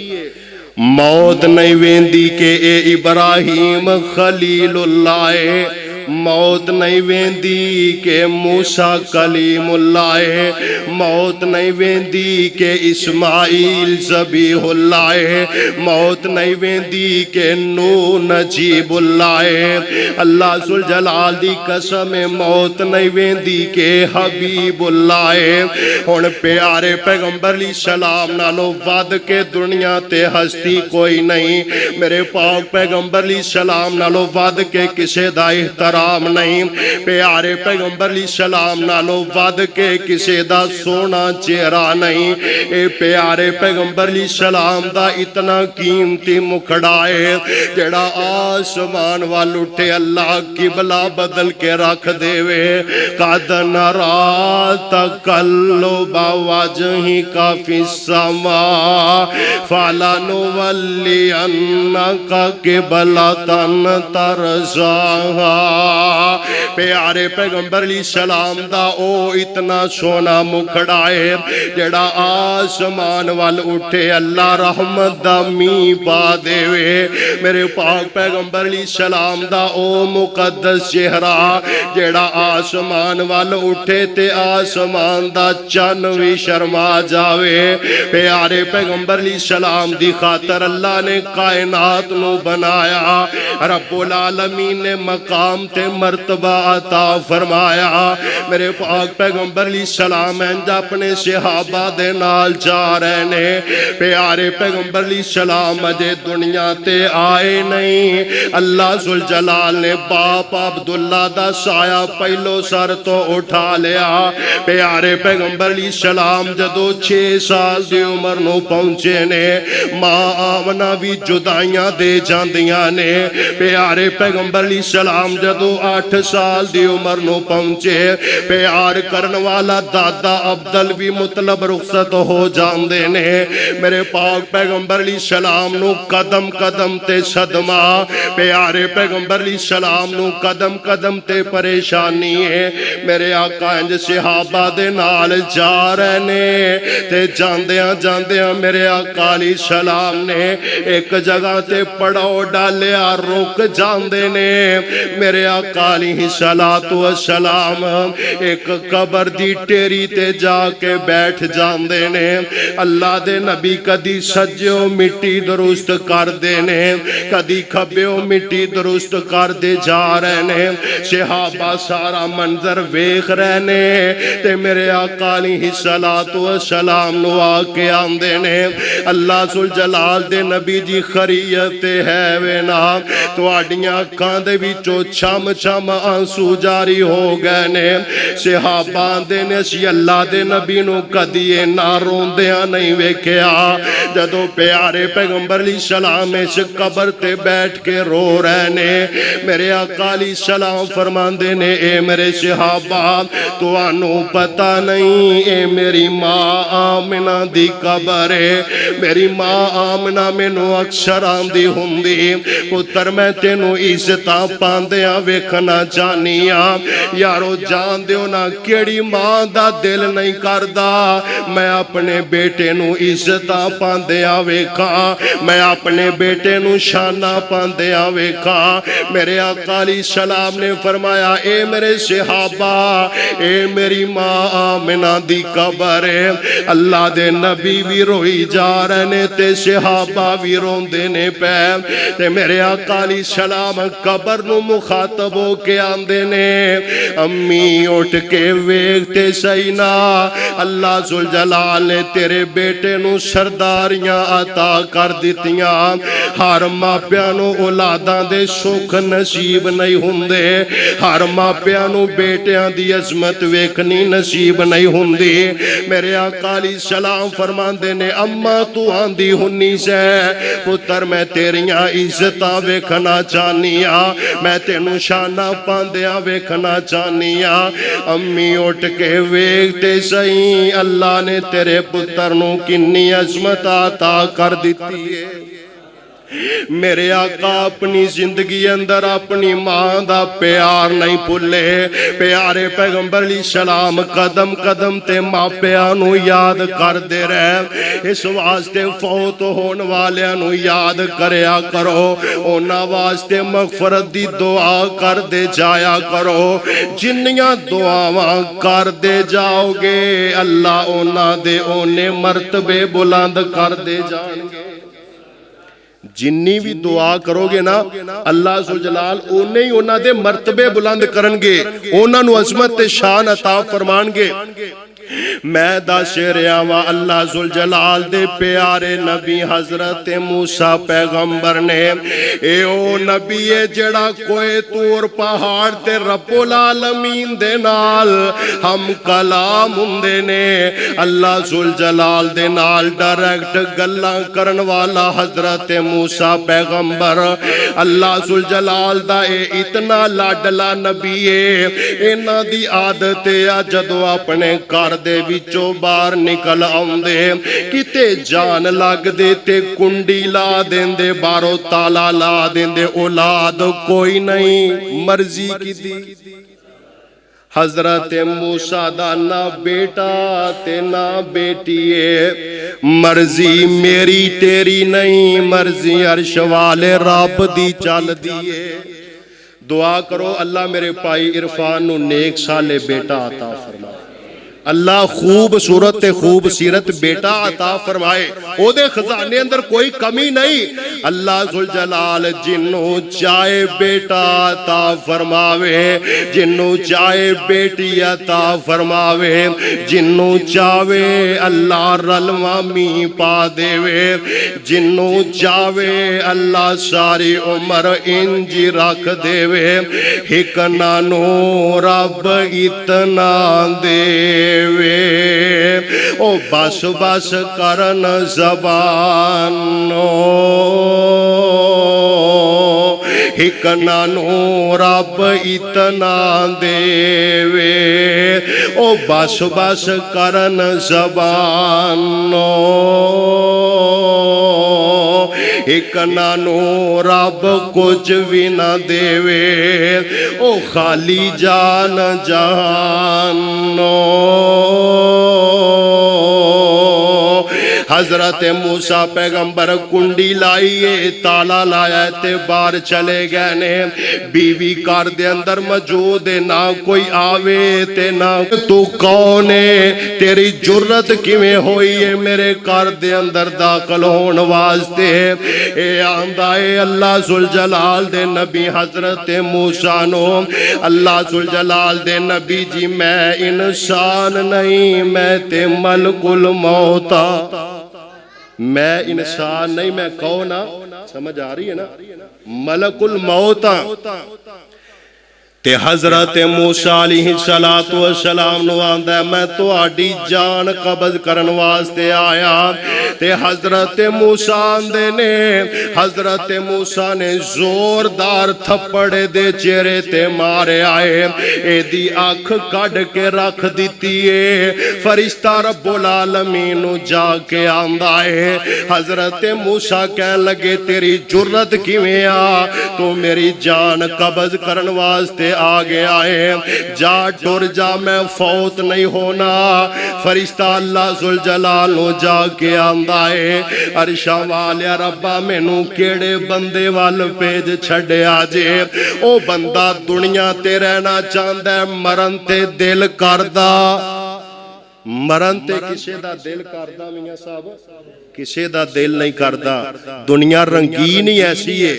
मौत नहीं वेंदी के ए इब्राहिम खलीलुल्लाह है, मौत नहीं वेंदी के मूसा कलीमुल्लाह है, मौत नहीं वेंदी के इस्माइल ज़बीहुल्लाह है, मौत नहीं वेंदी के नू नजीबुल्लाह है। अल्लाह सुल जलाल दी कसम है, मौत नहीं वेंदी के हबीबुल्लाह है। हुण प्यारे पैगंबर सलाम नालों वध के दुनिया ते हस्ती कोई नहीं, मेरे पाक पैगंबर सलाम नालों वध के किसे दा इहतराम नहीं, प्यारे पैगंबर सलाम नालों वध के किसे दा सोना चेहरा नहीं। ए प्यारे पैगंबर सलाम दा इतना कीमती मुखड़ा है, जेड़ा आसमान वाल उठे अल्लाह किबला बदल के रख देवे। कद नरा तकल्लुबा वजहिका फिस्समा फलनुवल्लियन्नका क़िबलतन तरज़ाहा। प्यारे पैगंबर सलाम दा ओ इतना सोना मुखड़ा है, जेड़ा आसमान वाल उठे अल्लाह रहमत दा मींह पा देवे। मेरे पाक पैगंबर सलाम दा ओ मुकद्दस चेहरा, जेड़ा आसमान वाल उठे ते आसमान दा चन भी शर्मा जावे। प्यारे पैगंबर सलाम दी खातर अल्लाह ने कायनात नू बनाया, रब्बुल आलमीन ने मकाम ते मर्तबा अता फरमाया। मेरे पाक पैगंबर सलाम इंज अपने सहाबा दे नाल जा रहे ने, प्यारे पैगंबर सलाम अजे दुनिया ते आए नहीं। अल्लाह जुल जलाल ने बाप अब्दुल्ला दा साया पहलो सर तो उठा लिया। प्यारे पैगंबर सलाम जदों 6 साल दी उम्र नू पहुंचे ने, मां आमना भी जुदाइयां दे जांदियां ने। प्यारे पैगंबर सलाम जदों जदों 8 साल दी उम्र नूं पहुंचे प्यार करन वाला दादा अब्दुल भी मतलब रुखसत हो जांदे ने। मेरे पाक पैगंबर अली सलाम नूं कदम कदम ते सदमा, प्यारे पैगंबर अली सलाम नूं कदम कदम ते परेशानी है। मेरे आका इंज सहाबा दे नाल जा रहे ने ते जांदियां जांदियां मेरे आका अली सलाम ने एक जगह ते पड़ाव डालिया, रुक जांदे ने। मेरे आका अली सलातो सलाम एक कबर दी टेरी ते जाके बैठ जांदे ने। अल्लाह दे नबी कदी सज्जो मिट्टी दुरुस्त करदे ने, कदी खब्बेओ मिट्टी दुरुस्त करदे जा रहे ने। सहाबा सारा मंजर वेख रहे ने ते मेरे आका अली सलातो सलाम नु आके आंदे ने। अल्लाह सुल जलाल दे नबी जी खरीयत है वे ना, तुहाडियां अखां दे विचों छम छम आंसू जारी हो गए ने। सहाबा दे ने असी अल्लाह दे नबी नू कदी इन्ना रोंदियां नहीं वेख्या। जदों प्यारे पैगंबर अली सलाम इस कबर ते बैठ के रो रहे ने, मेरे आका अली सलाम फरमांदे ने ए मेरे सहाबा तुहानू पता नहीं ए मेरी मां आमिना दी कबर है। मेरी मां आमिना मैनू अक्सर आंदी हुंदी पुत्र मैं तेनू इज्जतां पांदियां वेखना चाहनी आ। यारो जान दियो ना केड़ी मां दा दिल नहीं करदा मैं अपने बेटे नू इज्जतां पांदियां वेखा, मैं अपने बेटे नू शाना पांदियां वेखा। मेरे आका अली सलाम ने फरमाया ए मेरे सहाबा ए मेरी मां आमिना दी कबर है। अल्लाह दे नबी भी रोई जा रहे ने ते सहाबा भी रोंदे ने पै ते मेरे आका अली सलाम कबर नू मुखातब हो के आंदे ने अम्मी उठ के वेखते सही ना अल्लाह सुल जलाल ने तेरे बेटे नू सरदारियां अता कर दित्तियां। हर मापियां नू औलादां दे सुख नसीब नहीं हुंदे, हर मापियां नू बेटियां दी अजमत वेखनी नसीब नहीं हुंदी। मेरे आका अली सलाम फरमांदे ने अम्मा तू आंदी हुन्नी से पुत्र मैं तेरियां इज्जतां वेखना चाहनी आ, मैं तेनू शाना पांदियां वेखना चाहनी आ। अम्मी उठ के वेखते सही अल्लाह ने तेरे पुत्र नू किन्नी अजमत अता कर दित्ती है। मेरे आका अपनी जिंदगी अंदर अपनी मां दा प्यार नहीं भुले। प्यारे पैगंबर अली सलाम कदम कदम ते मापियां नू याद करदे रहे। इस वास्ते फौत होने वालियां नू याद करया करो, उन्हां वास्ते मगफरत दी दुआ करदे जाया करो। जिन्नियां दुआवां करदे जाओगे अल्लाह उन्हां दे ओने मर्तबे बुलंद करदे जाणगे। जिन्नी भी दुआ करोगे ना अल्लाह सुल जलाल ओने ही उन्हां दे मर्तबे बुलंद करनगे, उन्हां नू अजमत ते शान अता फरमानगे। मैं दस रहा वा अल्लाह जुल जलाल दे प्यारे नबी हजरत मूसा पैगंबर ने ए ओ नबी है जड़ा कोई तूर पहाड़ ते रब्बुल आलमीन दे नाल हम कलाम हुंदे ने। अल्लाह जुल जलाल दे नाल डायरेक्ट गल्लां करन वाला हजरत मूसा पैगंबर अल्लाह जुल जलाल दा ए इतना लाडला नबी है। इन्हां दी आदत है जदों अपने घर दे विचों बाहर निकल आउंदे किते जान लगदे ते कुंडी ला देंदे, बाहरों ताला ला देंदे। औलाद कोई नहीं, मर्जी कीती। हजरत मूसा दा ना बेटा ते ना बेटी है, मर्जी मेरी तेरी नहीं, मर्जी अर्श वाले रब दी चलदी है। दुआ करो अल्लाह मेरे भाई इरफान नू नेक साले बेटा अता फरमाए, अल्लाह खूबसूरत ते खूब सीरत बेटा अता फरमाए, ओदे खजाने अंदर कोई कमी नहीं। अल्लाह जुल जलाल जिन्नू चाहे बेटा अता फरमावे, जिन्नू चाहे बेटी अता फरमावे, जिन्नू चाहे अल्लाह रलवा मी पा देवे, जिन्नू चाहे अल्लाह सारी उम्र इंज रख देवे। हिक नानू रब इतना दे ओ बस बस करन जबानो एक नानू रब इतना देवे ओ बस बस करन ज़बानो एक नानू रब कुछ भी ना देवे ओ खाली जान जानो हजरत मूसा पैगंबर कुंडी लाइए ताला लाया ते बाहर चले गए ने बीवी घर दे अंदर मौजूद है ना कोई आवे ते ना तू कौन है तेरी जुर्रत किवें होई है मेरे घर दे अंदर दाखल होने वास्ते ए आंदा है अल्लाह जुल जलाल दे नबी हजरत मूसा नो अल्लाह जुल जलाल दे नबी जी मैं इंसान नहीं मैं ते मलकुल मौता मैं इंसान नहीं मैं कौन आ समझ आ रही है ना मलकुल मौता ते हजरत मूसा अलैहिस्सलातु वस्सलाम नु आंदा मैं तुहाडी जान कब्ज करन वास्ते आया ते हजरत मूसा आंदे ने हजरत मूसा ने जोरदार थप्पड़ दे चेहरे ते मारे आए एदी अख कढ के रख दिती है फरिश्ता रब्बुल आलमीन नु जाके आंदा है हजरत मूसा कह लगे तेरी जुर्रत किवें आ तू मेरी जान कब्ज करन वास्ते आ गया है जा टुर जा मैं फौत नहीं होना फरिश्ता अल्लाह जुल जलाल नु जाके आंदा है अरशा वाले रब्बा मैनू केड़े बंदे वाल भेज छड़िया जे ओ बंदा दुनिया ते रहना चाहता है मरन ते दिल करदा मरन ते किसे दा दिल करदा मियां साहब किसे दा दिल नहीं करदा दुनिया रंगीन ही ऐसी है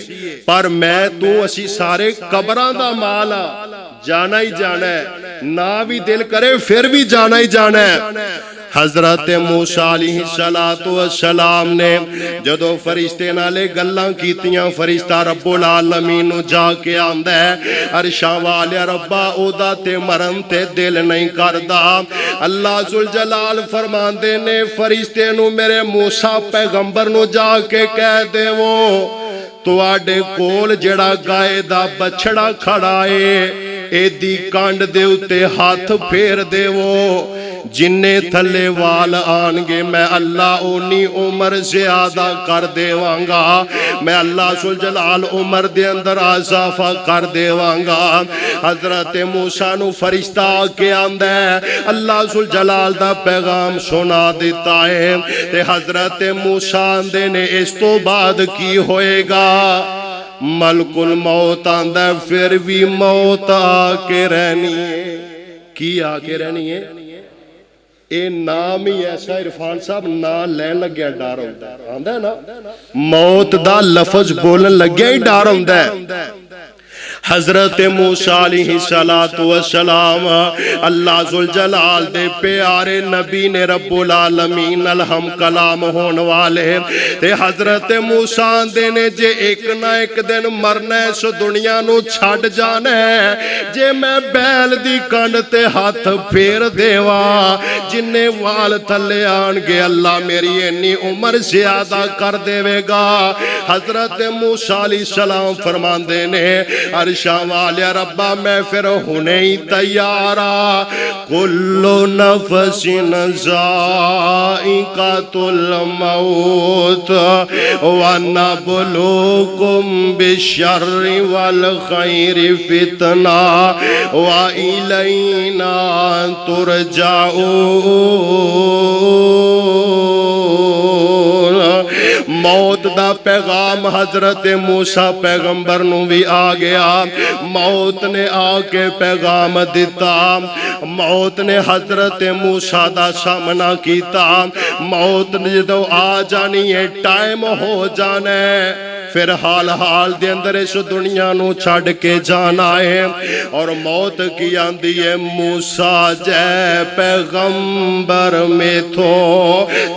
पर मैं तू असी सारे कबरां दा माल आ जाना ही जाना है ना भी दिल करे फिर भी जाना ही जाना है हजरत मूसा अलैहिस्सलातु वस्सलाम ने जदों फरिश्ते नाले गल्लां कीतियां फरिश्ता रब्बुल आलमीन नु जाके आंदा है अरशा वाले रब्बा ओदा ते मरन ते दिल नहीं करदा अल्लाह जुल जलाल फरमांदे ने फरिश्ते नु मेरे मूसा पैगंबर नु जाके कह देवो तुहाडे कोल जेड़ा गाय दा बछड़ा खड़ा है एदी कंड दे उत्ते हाथ फेर देवो जिन्ने थले वाल आनगे मैं अल्लाह ओनी उम्र ज्यादा कर देवांगा मैं अल्लाह सुल जलाल उम्र दे अंदर इजाफा कर देवांगा हजरत मूसा नु फरिश्ता के आंदा है अल्लाह सुल जलाल दा पैगाम सुना दिता है ते हजरत मूसा आंदे ने इस तो बाद की होएगा मलकुल मौत आंदा फिर भी मौत आके रहनी है की आके रहनी है ये नाम ही ऐसा इरफान साहब ना लैन लग्या डर आंदा ना मौत दा लफज बोलन लग्या ही डर आंदा है हजरत मूसा अलैहिस्सलातु वस्सलाम अल्लाह जुल जलाल दे प्यारे नबी ने रब्बुल आलमीन अलहम कलाम होने वाले ते हजरत मूसा दे ने जे एक ना एक दिन मरना इस दुनिया नु छड़ जाना है जे मैं बैल दी कंड ते हाथ फेर देवा जिन्ने वाल थले आनगे अल्लाह मेरी इन्नी उम्र ज्यादा कर देवेगा हजरत मूसा अलैहिस्सलाम फरमांदे ने अरशा वाले रब्बा मैं फिर हुने ही तैयार आ कुल्लु नफसिन ज़ाइक़ातुल मौत व नब्लुकुम बिश्शर्रि वल खैरि फितना व इलैना तुरजाऊन मौत दा पैगाम हजरत मूसा पैगंबर नू भी आ गया मौत ने आके पैगाम दिता मौत ने हजरत मूसा दा सामना किया मौत ने जो आ जानी है टाइम हो जाना है फिर हाल हाल दे अंदर इस दुनिया नू छड़ के जाना है और मौत की आंदी है मूसा जै पैगंबर में थो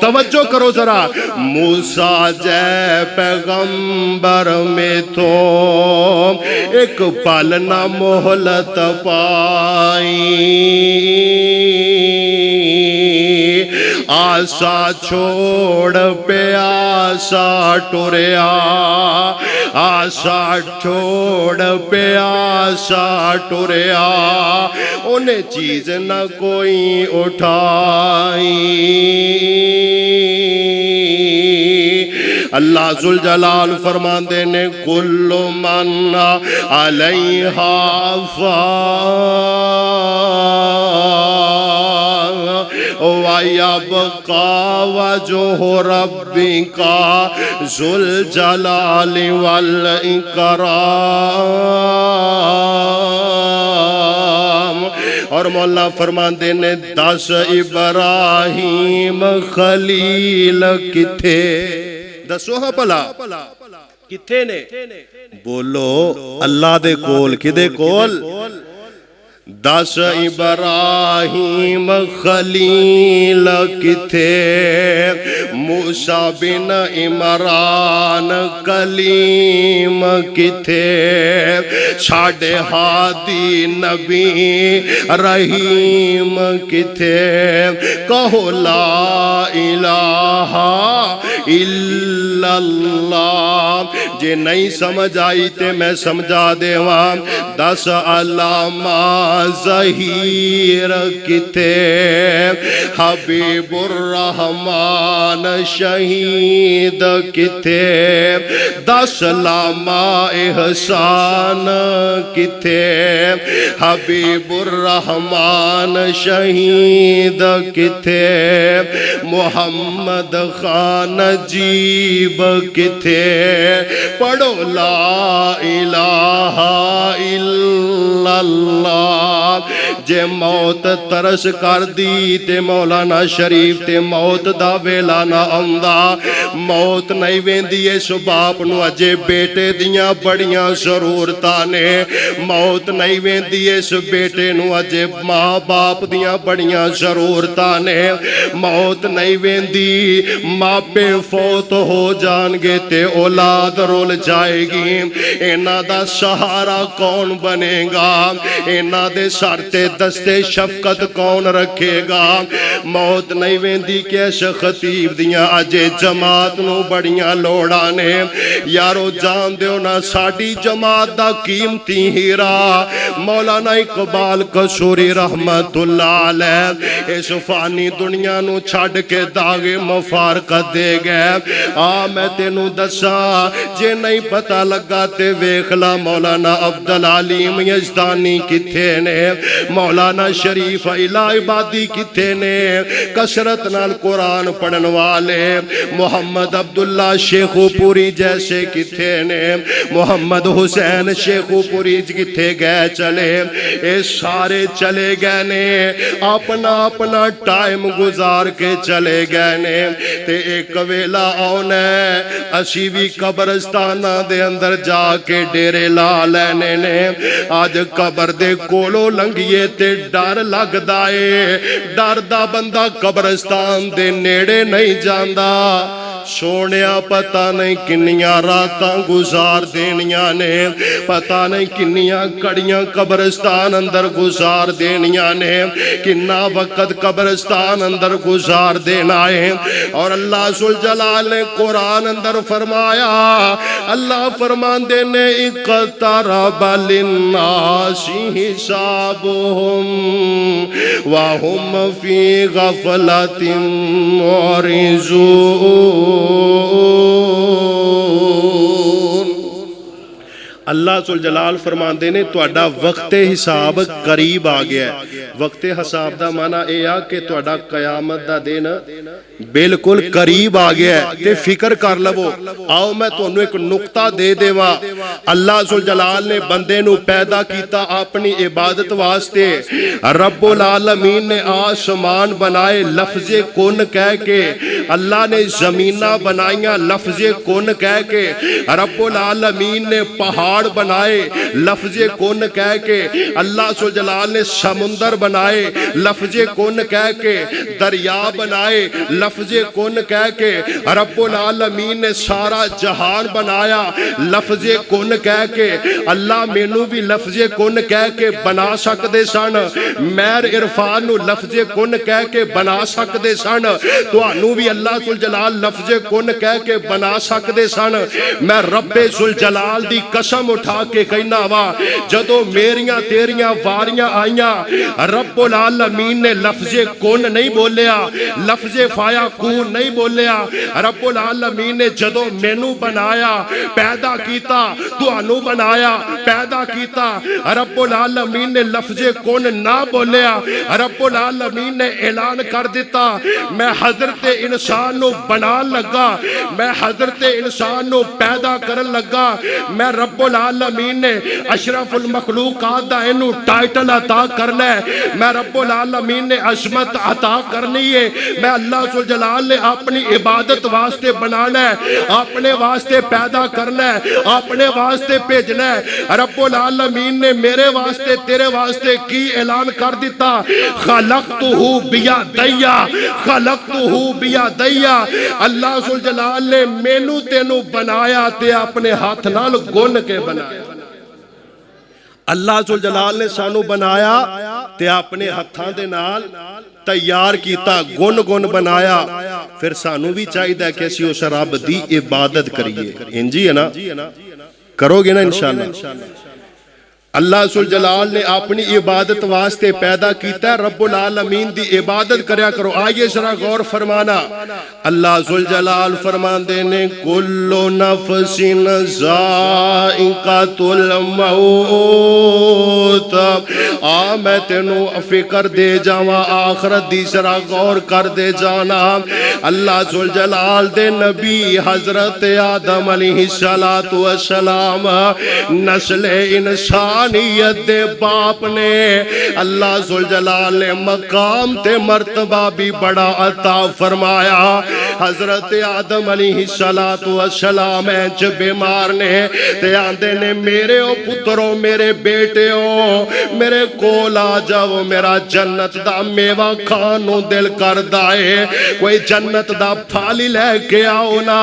तवज्जो करो जरा मूसा जै पैगंबर में थो एक पल ना मोहलत पाई आ आशा छोड़ प्यासा टुरया, आशा छोड़ प्यासा टुरया, उन्हें चीज न कोई उठाई। अल्लाह जुल जलाल फरमाते ने कुल्लु मन अलैहा वयबका वजहु रब्बिका जुल जलाल वल इकराम। और मौला फरमाते ने 10 इब्राहिम खलील किथे, दसो हाँ भला किथे ने? बोलो अल्लाह दे कोल, किदे कोल? 10 इब्राहिम खलील किथे, मूसा बिन इमरान कलीम किथे, साडे हादी नबी रहीम किथे, कहो ला इलाहा इल्लल्लाह। जे नहीं समझ आई ते मैं समझा देवा। 10 अल्लामा ज़हीर किथे, हबीबुर रहमान शहीद किथे, 10 लामा एहसान किथे, हबीबुर रहमान शहीद किथे, मोहम्मद खान नजीब किथे, पढ़ो ला इलाहा इल्लल्लाह। जे मौत तरस कर दी ते मौलाना शरीफ ते मौत दा वेला ना आंदा। मौत नहीं वेंदी इस बाप नूं अजे बेटे दियां बड़ियां जरूरतां ने, मौत नहीं वेंदी इस बेटे नूं अजे मां बाप दियां बड़ियां जरूरतां ने, मौत नहीं वेंदी मापे फौत हो जाणगे ते औलाद रुल जाएगी। इन्हां दा सहारा कौन बनेगा? इन्हां दे सर ते दस्ते शफकत कौन रखेगा? मौत नहीं वेंदी कि इस खतीब दियां अजे जमात नूं बड़ियां लोड़ां ने। यारो जान दिओ ना साडी जमात दा कीमती हीरा मौलाना इकबाल कसूरी रहमतुल्लाह अलैह इस फानी दुनिया नूं छड्ड के दागे मुफारकत दे गए। आ मैं तेनू दसा जे नहीं पता लगा ते वेख ला मौलाना अब्दुल अलीम यज़दानी किथे ने, मौलाना शरीफ इलाहाबादी किथे ने, कसरत नाल कुरान पढ़न वाले मोहम्मद अब्दुल्ला शेखुपुरी जैसे किथे ने, मोहम्मद हुसैन शेखुपुरी किथे गए चले? ये सारे चले गए ने, अपना अपना टाइम गुजार के चले गए ने। ते एक वेला आना असी भी कब्रस्ताना दे अंदर जाके डेरे ला लेने ने। अज कबर दे कोलों लंघिए ते डर लगदा है, डर दा बंदा कब्रस्तान दे नेड़े नहीं जांदा। सोनिया पता नहीं किन्नियां रातां गुजार देनियां ने, पता नहीं किन्नियां कड़ियां कब्रस्तान अंदर गुजार देनियां ने, किन्ना वक्त कब्रस्तान अंदर गुजार देना है। और अल्लाह सुल जलाल ने कुरान अंदर फरमाया, अल्लाह फरमांदे ने इक़तरब लिन्नासी हिसाबुहुम व हुम फी गफलतिन मुरिज़ून। अल्लाह सुल जलाल फरमाते ने तुहाडा वक्ते हिसाब करीब आ गया है। वक्ते हिसाब दा माना यह आ कि तुहाडा कयामत दा दिन बिल्कुल करीब आ गया है ते फिक्र कर लवो। आओ मैं तुहानू एक नुक्ता दे देवा। अल्लाह सुल जलाल ने बंदे नू पैदा कीता अपनी इबादत वास्ते। रब्बुल आलमीन ने आसमान बनाए लफ्ज़े कुन कह के, अल्लाह ने जमीना बनाइया लफ्ज़े कुन कह के, रब्बुल आलमीन ने पहाड़ बनाए लफ्ज़े कुन कह के, अल्लाह सुल जलाल ने समुंदर बनाए लफ्ज़े कुन कह के, दरिया बनाए लफ्ज़े कुन कह के, रब्बुल आलमीन ने सारा जहान बनाया लफ्ज़े कुन कुन कह के अल्लाह मैनू भी लफ्जे कुन कह के बना सकते सन, मैर इरफान नू लफ्जे कुन कह के बना सकते सन, तुहानू भी अल्लाह सुल जलाल लफ्जे कुन कह के बना सकते सन। मैं रब्बे सुल जलाल दी कसम उठा के कहना वा, जदों मेरियां तेरियां वारियां आईयां रब्बुल आलमीन ने लफ्जे कुन नहीं बोलिया, लफ्जे फाया कून नहीं बोलिया। रब्बुल आलमीन ने जदों मैनू बनाया पैदा कीता, तुहानू बनाया पैदा कीता, रब्बुल आलमीन ने लफ्जे कुन ना बोलिया। रब्बुल आलमीन ने ऐलान कर दिता, मैं हजरत इंसान नू बना लगा, मैं हजरत इंसान नू पैदा करन लगा। मैं रब्बुल आलमीन ने अशरफुल मखलूकात दा इनू टाइटल अता करना है। मैं रब्बुल आलमीन ने अजमत अता करनी है। मैं अल्लाह सुल जलाल ने अपनी इबादत वास्ते बनाना है, अपने वास्ते पैदा करना है, अपने वास्ते भेजना है। रब्बुल आलमीन ने मेरे वास्ते तेरे वास्ते की ऐलान कर दिता, खलक़तुहु बियदैया, खलक़तुहु बियदैया। अल्लाह सुल जलाल ने मैनू तेनू बनाया ते अपने हाथ नाल गुन के बनाया। अल्लाह सुल जलाल ने सानू बनाया ते अपने हत्थां दे नाल तैयार किया, गुन गुन बनाया। फिर सानू भी चाहिए कि असीं उस रब दी इबादत करिए। इंजी है ना, करोगे ना इंशाअल्लाह। अल्लाह सुल जलाल ने अपनी इबादत वास्ते पैदा किया, रब्बुल आलमीन दी इबादत करया करो। आइए जरा गौर फरमाना, अल्लाह सुल जलाल फरमांदे ने कुल्लु नफ्सिन ज़ाइक़ातुल मौत। आ मैं तेनू फिक्र दे जावा आखरत दी, जरा गौर कर दे जाना। अल्लाह सुल जलाल दे नबी हजरत आदम अलैहिस्सलातु वस्सलाम नस्ल इंसान दे बाप ने अल्लाह सुल जलाल ने मकाम ते मर्तबा भी बड़ा अता फरमाया। हजरत आदम अलैहिस्सलातु वस्सलाम च बीमार ने ते आंदे ने मेरे ओ पुत्रो, मेरे बेटे ओ, मेरे कोल आ जाओ, मेरा जन्नत दा मेवा खान नू दिल करदा है। कोई जन्नत दा फल ही लेके आओ ना,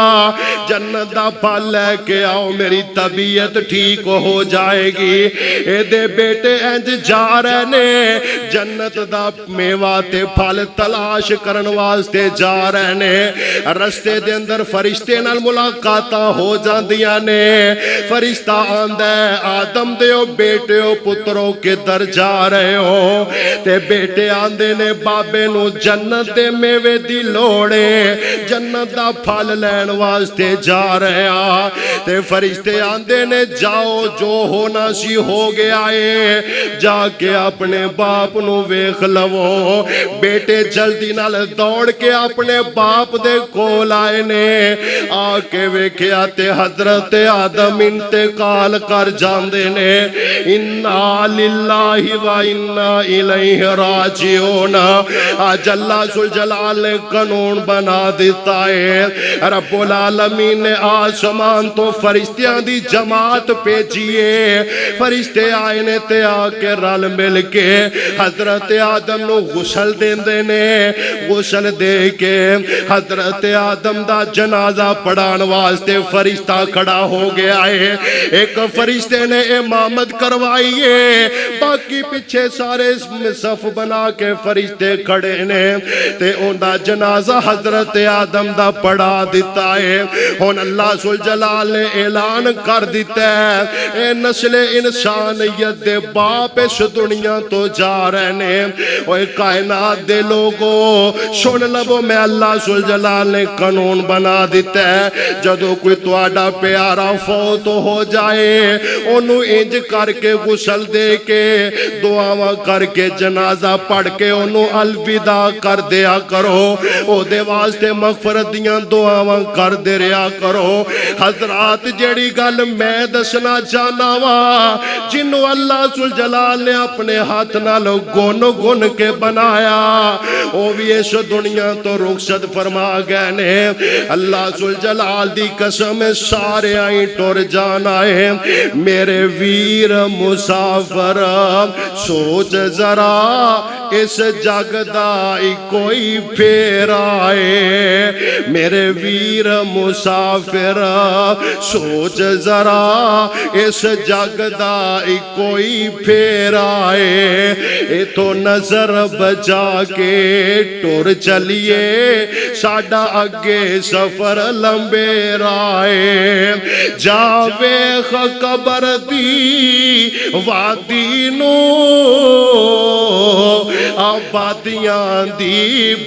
जन्नत दा फल लेके आओ, मेरी तबीयत ठीक हो जाएगी। एदे बेटे इंज जा रहे ने जन्नत दा मेवा ते फल तलाश करन वास्ते जा रहे ने। रस्ते दे अंदर फरिश्ते नाल मुलाकातां हो जांदियां ने। फरिश्ता आंदा है, आदम दे ओ बेटे ओ पुत्रो किधर जा रहे हो? ते बेटे आंदे ने बाबे नू जन्नत दे मेवे दी लोड़ है, जन्नत दा फल लैण वास्ते जा रहे आ। ते फरिश्ते आंदे ने जाओ, जो होना सी हो गया है, जाके अपने बाप नू वेख लवो। बेटे जल्दी नाल दौड़ के अपने बाप दे कोल आए ने। आके वेख्या ते हजरत आदम इंतकाल कर जांदे ने। इन्ना लिल्लाहि व इन्ना इलैहि राजिऊन। आज अल्लाह सुल जलाल ने कानून बना दिता है। रब्बुल आलमीन ने आसमान तो फरिश्तियां दी जमात भेजी है। फरिश्ते आए ने ते आके रल मिल के हजरत आदम नू गुसल देंदे ने। गुसल दे के हजरत आदम दा जनाजा पढ़ाने वास्ते फरिश्ता खड़ा हो गया है। एक फरिश्ते ने इमामत करवाई है, बाकी पीछे सारे सफ बना के फरिश्ते खड़े ने ते उनका जनाजा हजरत आदम दा पढ़ा दिता है। हुण अल्लाह सुल जलाल ने ऐलान कर दिता है, ए नस्ल इंसानियत दे बाप इस दुनिया तो जा रहे ने। ओए कायनात दे लोगो सुन लवो, मैं अल्लाह सुल जलाल ने कानून बना दिता है, जदों कोई तुहाडा प्यारा फौत हो जाए ओनू इंज करके गुसल दे के दुआवां करके जनाजा पढ़ के ओनू अलविदा कर दिया करो। ओदे वास्ते मगफरत दियां दुआवां कर दे रहा करो। हजरात जेड़ी गल मैं दसना चाहना वा, जिन्हों अल्लाह सुल जलाल ने अपने हाथ नाल गुन गुन के बनाया, वो भी इस दुनिया तो रुखसत फरमा गए ने। अल्लाह सुल जलाल दी कसम सारे आई टुर जाना है। मेरे वीर मुसाफर सोच जरा इस जग दा कोई फेरा है। मेरे वीर मुसाफिर सोच जरा इस जग दा कोई फेरा है। इथों नजर बचा के टुर चलिए साडा अगे सफर लंबे राए। जावे कबर दी वादी नो आबादियां दी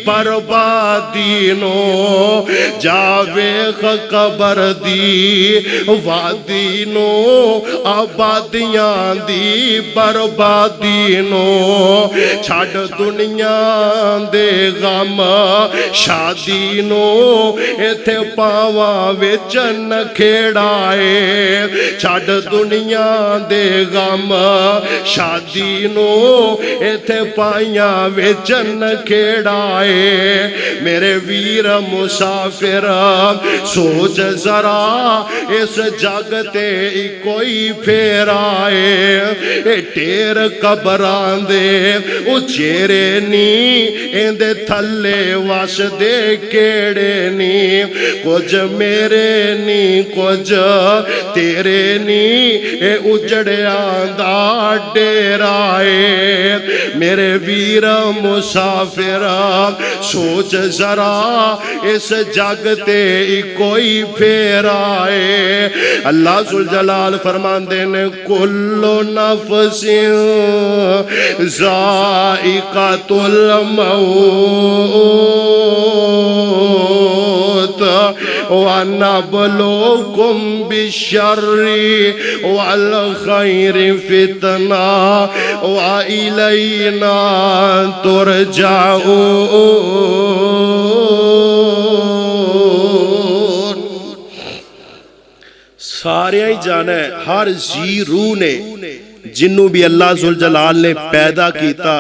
बर्बादी नो। जावे कबर दी वादी नो आबादियां दी बर्बादी नो। छड़ दुनिया दे गम शादी नो इथे पावा विच नखेड़ा है। छड़ दुनिया दे गम शादी नो इथे पाइया विच नखेड़ा है। मेरे वीर मुसाफिर सोच जरा इस जग ते कोई फेरा है। ढेर कबरां दे उचेरे नी इंदे थल्ले वस दे केड़े नी। कुछ मेरे नी कुछ तेरे नी ए उजड़िया दा डेरा है। मेरे वीर मुसाफिर सोच जरा इस जग ते कोई फेरा है। अल्लाह जुल जलाल फरमांदे ने कुल्लु नफ्सिन ज़ाइक़ातुल मौत व नबलुकुम बिश्शर्रि वल खैरि फितना व इलैना तुरजाऊन। सारे ही जाना है, हर जी रूह ने जिन्नू भी अल्लाह जुल जलाल ने पैदा किया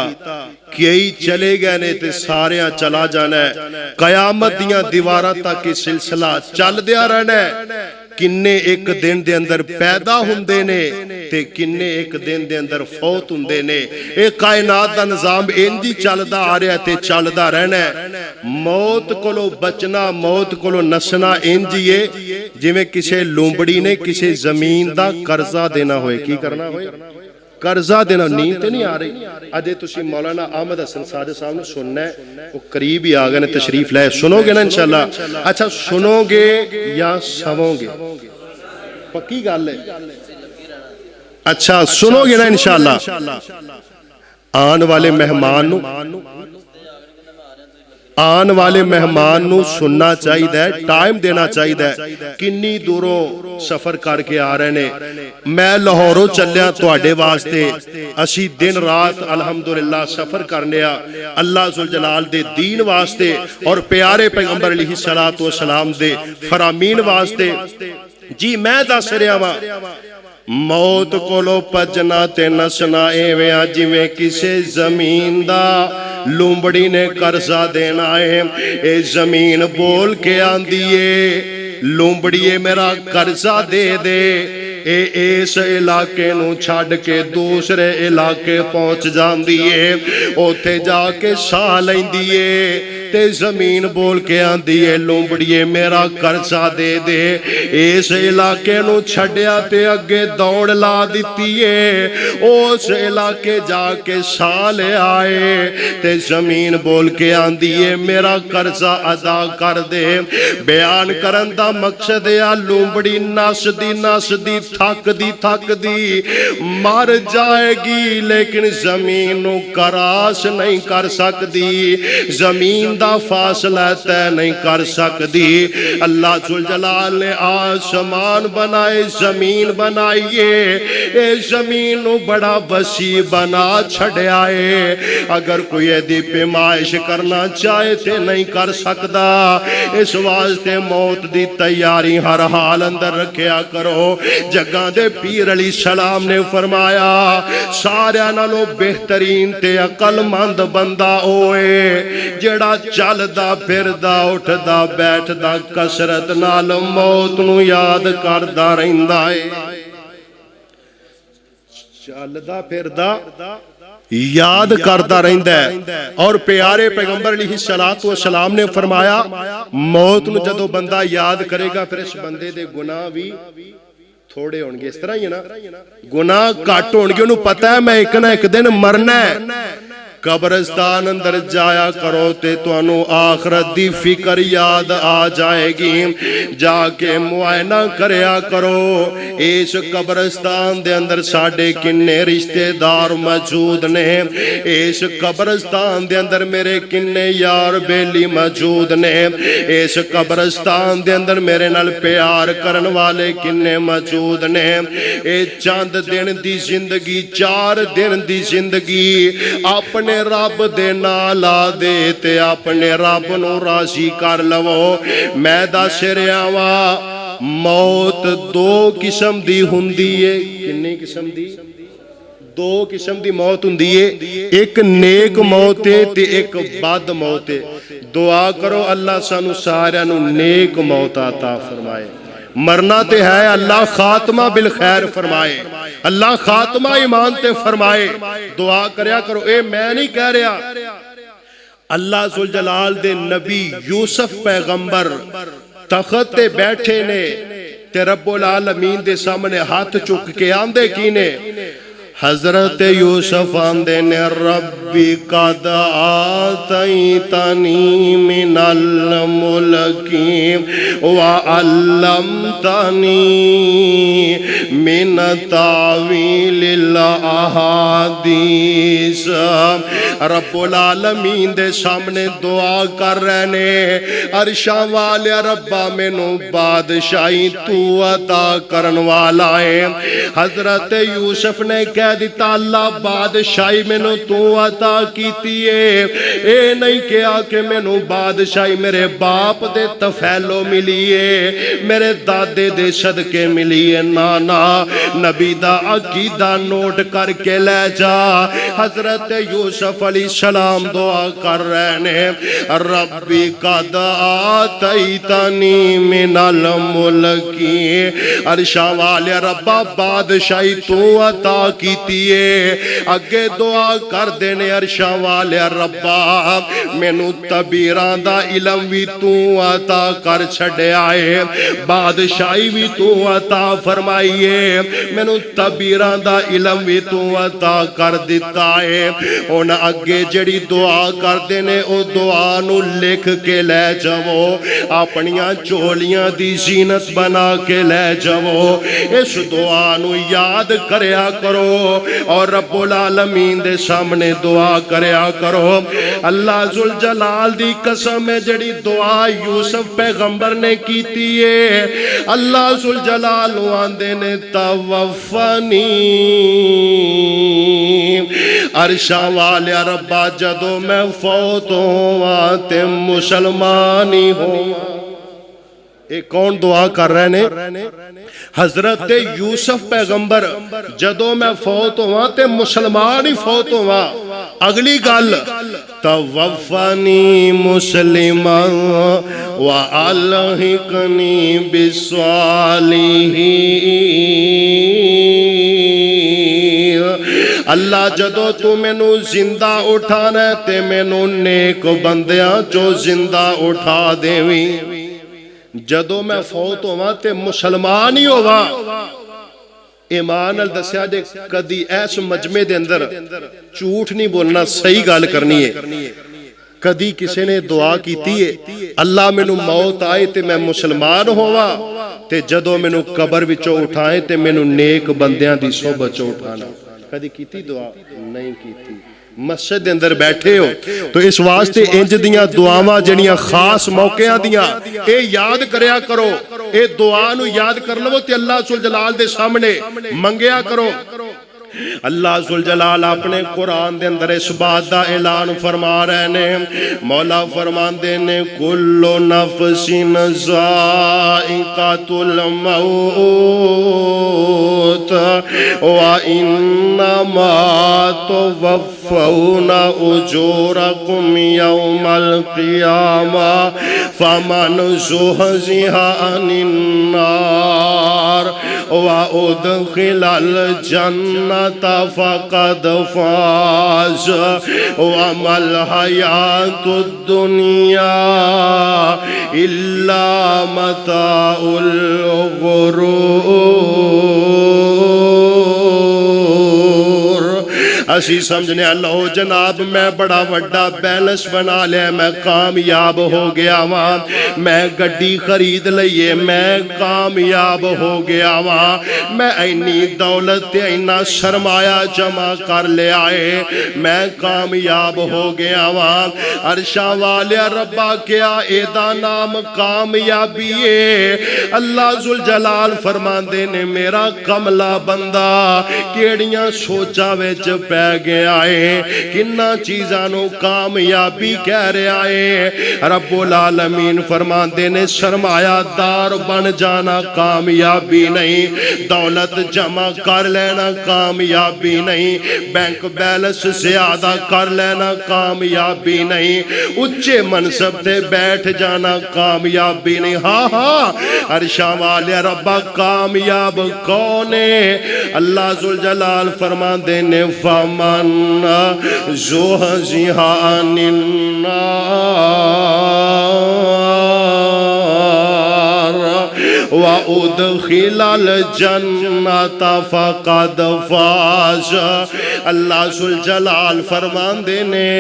कई चले गए ने ते सारे चला जाना है। कयामत दियां दीवारां तक ये सिलसिला चलदिया रहना है। किन्ने एक दिन दे अंदर पैदा हुंदे ने ते किन्ने एक दिन दे अंदर फौत हुंदे ने। ये कायनात दा निजाम इंज ही चलदा आ रहा ते चलदा रहना है। मौत कोलों बचना मौत कोलों नसना इंज ही है जिवें किसी लुंबड़ी ने किसी जमीन दा कर्जा देना होए। की करना होए? कर्जा देना। नींद तो नहीं आ रही? अजे तुसी मौलाना अहमद हसन सादिक साहब ने सुनना है, वो करीब ही आ गए ने, तशरीफ लाए। सुनोगे ना इंशाल्लाह? अच्छा सुनोगे या सवोगे? पक्की गल है? अच्छा सुनोगे ना इंशाल्लाह? आने वाले मेहमान नू सुनना चाहिए, टाइम देना चाहिए। किन्नी दूरों सफर करके आ रहे ने। मैं लाहौरों चलिया तुहाडे वास्ते। असी दिन रात अल्हम्दुलिल्लाह सफर करने अल्लाह जुल जलाल दे दीन वास्ते और प्यारे पैगंबर अलैहिस्सलातु वस्सलाम दे फरामीन वास्ते। जी मैं दस रहा वां मौत कोलों भजना ते नसना एवें जिवें किसी जमीन दा लुंबड़ी ने कर्जा देना है। ये जमीन बोल के आंदी है लुंबड़िए मेरा कर्जा दे दे। इस इलाके नू छड़ के दूसरे इलाके पहुंच जाती है। उत्थे जाके साह लैंदी है ते जमीन बोल के आंदी है लुंबड़िए मेरा कर्जा दे दे। इस इलाके नू छड्या ते अगे दौड़ ला दिती है। उस इलाके जाके साह ले आए ते जमीन बोल के आंदी है मेरा कर्जा अदा कर दे। बयान करन दा मकसद है लुंबड़ी नसदी थकदी मर जाएगी लेकिन जमीन नू करास नहीं कर सकती। जमीन दा फासला तय नहीं कर सकती। अल्लाह जुल जलाल ने आसमान बनाए जमीन बनाइए। ये जमीन नू बड़ा वसी बना छड़िया है। अगर कोई यदि पैमाइश करना चाहे तो नहीं कर सकता। इस वास्ते मौत दी तैयारी हर हाल अंदर रखिया करो। जगह दे पीर अली सलाम ने फरमाया सारियां नालों बेहतरीन ते अकलमंद बंदा ओए जेड़ा चलदा फिरदा उठदा बैठदा कसरत नाल मौत नू याद करदा रहिंदा है। चलदा फिरदा याद करता रहता है। और प्यारे पैगंबर अलैहिस्सलातु वस्सलाम ने फरमाया मौत नूं जदों बंदा याद करेगा फिर इस बंदे दे गुनाह भी थोड़े होणगे। इस तरह ही है ना, गुनाह घट होणगे, उन्हें पता है मैं एक ना एक दिन मरना है। कब्रिस्तान अंदर जाया करो ते तुहानू आखरत दी फिक्र याद आ जाएगी। जाके मुआयना करया करो इस कब्रिस्तान दे अंदर साडे किन्ने रिश्तेदार मौजूद ने, इस कब्रिस्तान दे अंदर मेरे किन्ने यार बेली मौजूद ने, इस कब्रिस्तान दे अंदर मेरे नाल प्यार करन वाले किन्ने मौजूद ने। ए चंद दिन दी जिंदगी, 4 दिन दी जिंदगी अपने रब दे नाल ला दे ते अपने रब नू राजी कर लवो। मैं दस रहा वा मौत 2 किस्म दी हुंदी है। किन्नी किस्म दी? 2 किस्म दी मौत हुंदी है। एक नेक मौत है ते एक बद मौत है। दुआ करो अल्लाह सानू सारियां नू नेक मौत अता फरमाए। मरना ते है, अल्लाह खात्मा बिल खैर फरमाए, अल्लाह खात्मा ईमान ते फरमाए। दुआ करया करो। ए मैं नहीं कह रहा, अल्लाह जुल जलाल दे नबी यूसुफ पैगंबर तख्त ते बैठे ने ते रब्बुल आलमीन दे सामने हाथ चुक के आंदे की ने, हजरत यूसुफ आंदे ने रब्बी कद आतैतनी मिनल मुल्की व अल्लमतनी मिन तावीलिल अहादीस। रब्बुल आलमीन दे सामने दुआ कर रहे ने, अरशा वाले रब्बा मैनू बादशाही तू अता करन वाला है। हजरत यूसुफ ने कह दिता अल्लाह बादशाही मैनू तू अता कीती है। ए नहीं कहा कि मैनू बादशाही मेरे बाप दे तफैलो मिली है, मेरे दादे दे सदके मिली है। ना ना, नबी दा अकीदा नोट करके ले जा। हजरत यूसुफ अलैहिस्सलाम दुआ कर रहे ने, रब्बी कद आतैतनी मिनल मुल्की, अरशा वाले रब्बा बादशाही तू अता की। अगे दुआ कर देने, अरशा वाले रब्बा मैनू तबीरां दा इलम भी तू अता कर छड़िया है, बादशाही भी तू अता फरमाई है, मैनू तबीरां दा इलम भी तू अता कर दिता है। हुण अगे जड़ी दुआ कर देने ओ दुआ नू लिख के ले जावो, अपनियां चोलियां दी जीनत बना के ले जावो। इस दुआ नू याद करया करो और रब्बुल आलमीन दे सामने दुआ करया करो। अल्लाह जुल जलाल दी कसम है जड़ी दुआ यूसुफ पैगंबर ने कीती है, अल्लाह जुल जलाल आंदे ने तवफ़नी, अरशा वाले रब्बा जदों मैं फौत होवां ते मुसलमान ही होवां। एक कौन दुआ कर रहे ने? हजरत यूसुफ पैगंबर जदों मैं फौत होवां ते मुसलमान ही फौत होवां। अगली गल तवफ़नी मुस्लिमान व अलहिकनी बिस्वालिहीन। अल्लाह जदों तू मैनू जिंदा उठाना ते मैनू नेक बंदियां चो जिंदा उठा देवी। जदों मैं फौत होवां ते मुसलमान ही होवां। ईमान नाल दस्या जे कदी ऐस मजमे दे अंदर झूठ नहीं बोलना, सही गल करनी है। कदी किसी ने दुआ कीती है अल्लाह मैनू मौत आए ते मैं मुसलमान होवां, ते जदों मैनू कबर विचों उठाए ते मैनू नेक बंदियां दी सोहबत चों उठाना। कदी कीती दुआ? नहीं कीती। मस्जिद दे अंदर बैठे हो तो इस वास्ते इंज दियां दुआवां जड़ियां खास मौकियां दियां ए याद करया करो। ए दुआ नू याद कर लवो ते अल्लाह सुल जलाल दे सामने मंगया करो। अल्लाह जुल जलाल अपने कुरान दे अंदर इस बात दा ऐलान फरमा रहे ने, मौला फरमांदे ने कुल्लु नफ्सिन ज़ाइक़ातुल मौत व इन्नमा तुवफ़्फ़ौना उजूरकुम यौमल क़ियामा फमन ज़ुहज़िहा अनिन नार व उदखिलल जन्नत फ़क़द फ़ाज़ व मल हयातुद दुनिया इल्ला मताउल गुरूर। असी समझने लो जनाब मैं बड़ा वड्डा बैलेंस बना लिया, मैं कामयाब हो गया वहाँ, मैं गड्डी खरीद लईए, मैं कामयाब हो गया वहाँ, मैं इन्नी दौलत इन्ना सरमाया जमा कर ले आए, मैं कामयाब हो गया वहाँ। अरशा वाले रब्बा क्या एदा नाम कामयाबी है। अल्लाह जुल जलाल फरमांदे ने मेरा कमला बंदा केड़ियां सोचा विच पै गया है, किन्ना चीज़ां नूं कामयाबी कह रहा है। रब्बुल आलमीन फरमांदे ने सरमायादार बन जाना कामयाबी नहीं, दौलत जमा कर लेना कामयाबी नहीं, बैंक बैलेंस ज़्यादा कर लेना कामयाबी नहीं, उच्चे मनसब ते बैठ जाना कामयाबी नहीं। हाँ हाँ अरशा वाले रब्बा कामयाब कौन है? अल्लाह जुल जलाल फरमाते ने फमन ज़ुहज़िहा अनिन नार व उदखिलल जन्नत फ़क़द फ़ाज़। अल्लाह जुल जलाल फरमांदे ने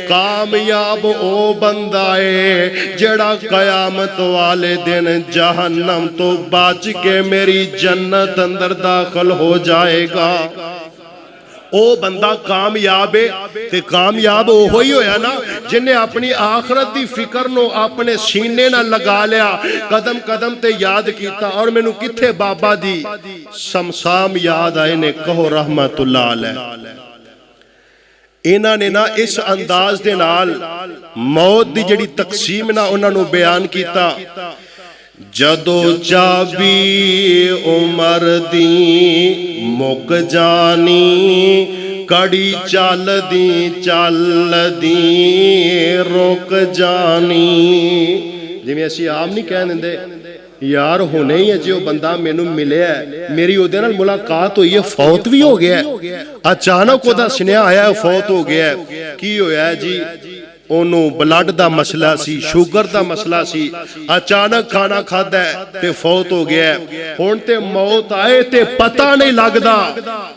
कामयाब ओ बंदा है जेड़ा कयामत वाले दिन जहन्नम तो बच के मेरी जन्नत अंदर दाखिल हो जाएगा। ओ बंदा कामयाब है ते कामयाब ओहो ही होया ना जिन्हें अपनी आखरत की फिक्र नो अपने सीने ना लगा लिया, कदम कदम ते याद किया। और मैनू किथे बाबा दी समसाम याद आए ने, कहो रहमतुल्लाह अलैह। इन्हां ने ना इस अंदाज दे नाल मौत दी जिहड़ी तकसीम ना उन्हां नू बयान कीता। जदों चाबी उमर दी मुक जानी कड़ी चलदी चलदी रुक जानी। जिवें असीं आम नहीं कह दिंदे यार हुणे ही अजे वो बंदा मैनू मिलिया, मेरी उहदे नाल मुलाकात हुई है, फौत भी हो गया, अचानक उहदा सुनेहा आया फौत हो गया। की होया जी? ओनू ब्लड दा मसला सी, शुगर दा मसला सी, अचानक खाना खादा ते फौत हो गया। हुण ते मौत आए ते पता नहीं लगदा,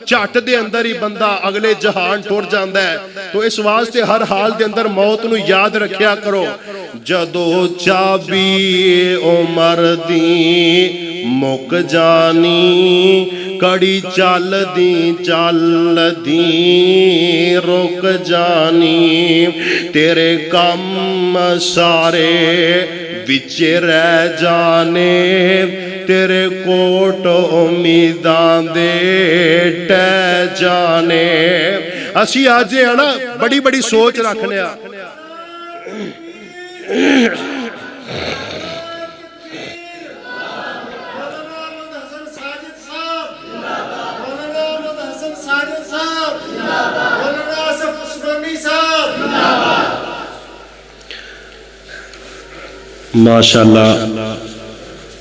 झट दे अंदर ही बंदा अगले जहान टुर जांदा है। तो इस वास्ते हर हाल दे अंदर मौत नू याद रखिया करो। जदों चाबी उमर दी मुक जानी कड़ी चलदी चलदी रुक जानी, तेरे कम सारे विच रह जाने, तेरे कोट उम्मीदां दे टह जाने। असी आज है ना बड़ी बड़ी सोच रखने आ। माशाअल्लाह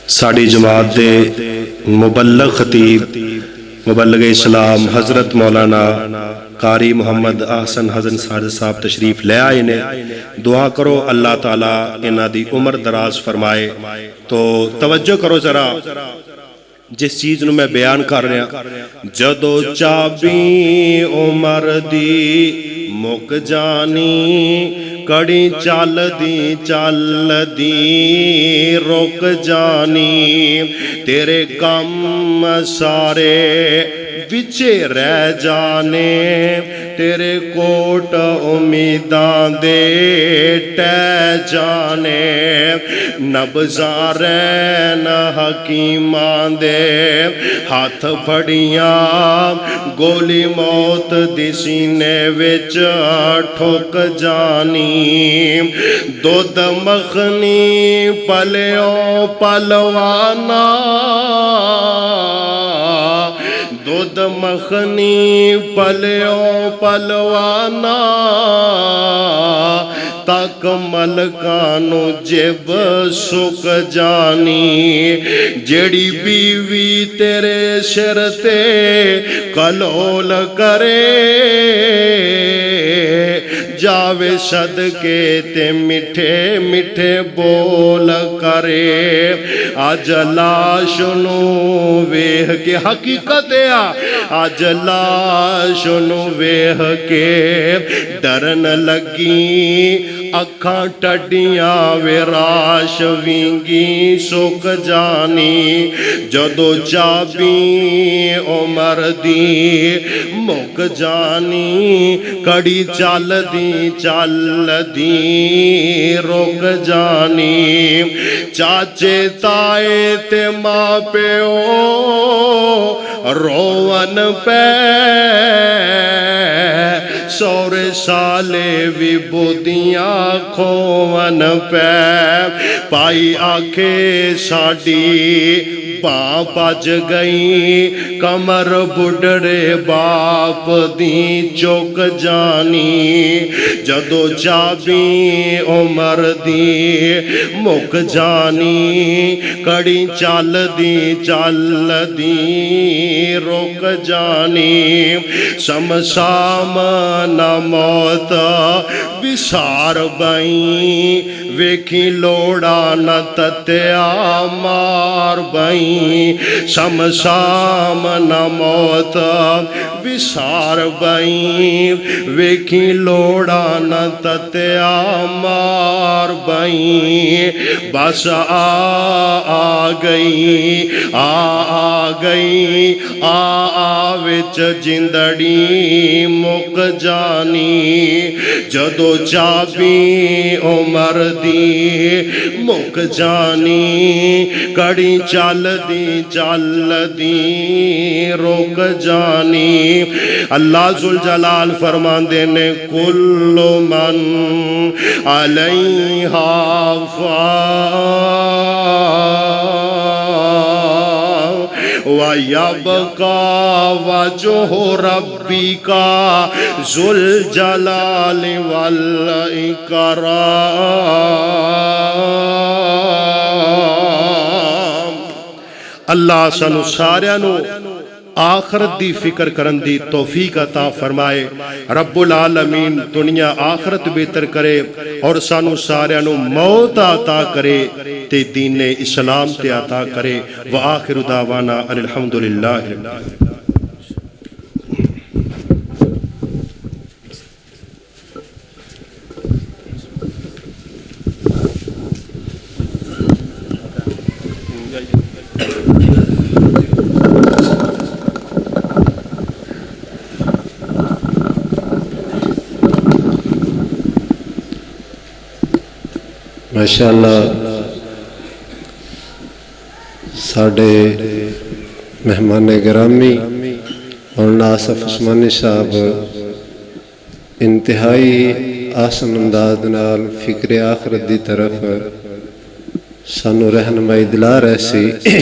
साड़ी जमात दे मुबल्लग खतीब मुबल्लग इस्लाम हज़रत मौलाना कारी मोहम्मद अहसन हसन साजिद साहब तशरीफ ले आए ने। दुआ करो अल्लाह ताला इन्हां दी उम्र दराज फरमाए। तो तवज्जो करो जरा जिस चीज़ नूं मैं बयान कर रहा। जदों चाबी उमर दी मुक जानी कड़ी चलदी चलदी रुक जानी, तेरे कम सारे विचे रह जाने, तेरे कोट उम्मीदां दे टह जाने। नब्ज़ां रैन हकीमां दे हाथ फड़ियां, गोली मौत दी सीने विच ठुक जानी। दुध मखनी पलियों पलवाना, दुध मखनी पलियों पलवाना, तक मलकानू जिब सुक जानी जेड़ी बीवी तेरे सिर ते कलोल करे जावे सदके ते मिठे मिठे बोल करे अज लाश नू वेह के हकीकत अज लाश नू वेह के डरन लगी अखा टडियां विराश विंगी सुक जानी जदों चाबी उमर दी मुक जानी कड़ी चलदी चलदी रुक जानी चाचे ताए ते मां प्यो रोवन पे सौरे साले भी बुदियां खोवन पै पाई आखे साडी बां भज गई कमर बुढ़ड़े बाप दी चुक जानी जदों चाबी उमर दी मुक जानी कड़ी चलदी चलदी रुक जानी समसाम न मौत विसार बई वेखी लोड़ा न तत्या मार बई समसाम न मौत विसार बई वेखी लोड़ा न तत्या मार बई बस आ गई आ गई आ विच जिंदड़ी मुक जानी जदों चाबी उमर दी मुक जानी कड़ी चलदी चलदी रुक जानी अल्लाह जुल जलाल फरमांदे ने कुल्लु मन अलैहा वयबका वजह रब्बिका जुल जलाल वल इकराम। अल्लाह सानू सारियां नू आखरत दी फिक्र करन दी तौफीक अता फरमाए। रब्बुल आलमीन दुनिया आखरत बेहतर करे और सानू सारियां नू मौत अता करे ते दीन इस्लाम ते अता करे। व आखिरु दावाना अल्हम्दुलिल्लाहि रब्बिल आलमीन। माशाअल्लाह साढ़े मेहमान गिरामी मौलाना आसफ उस्मानी साहब इंतहाई आसन अंदाज नाल फिक्र आखरत दी तरफ सानू रहनुमाई दिला रहे सी।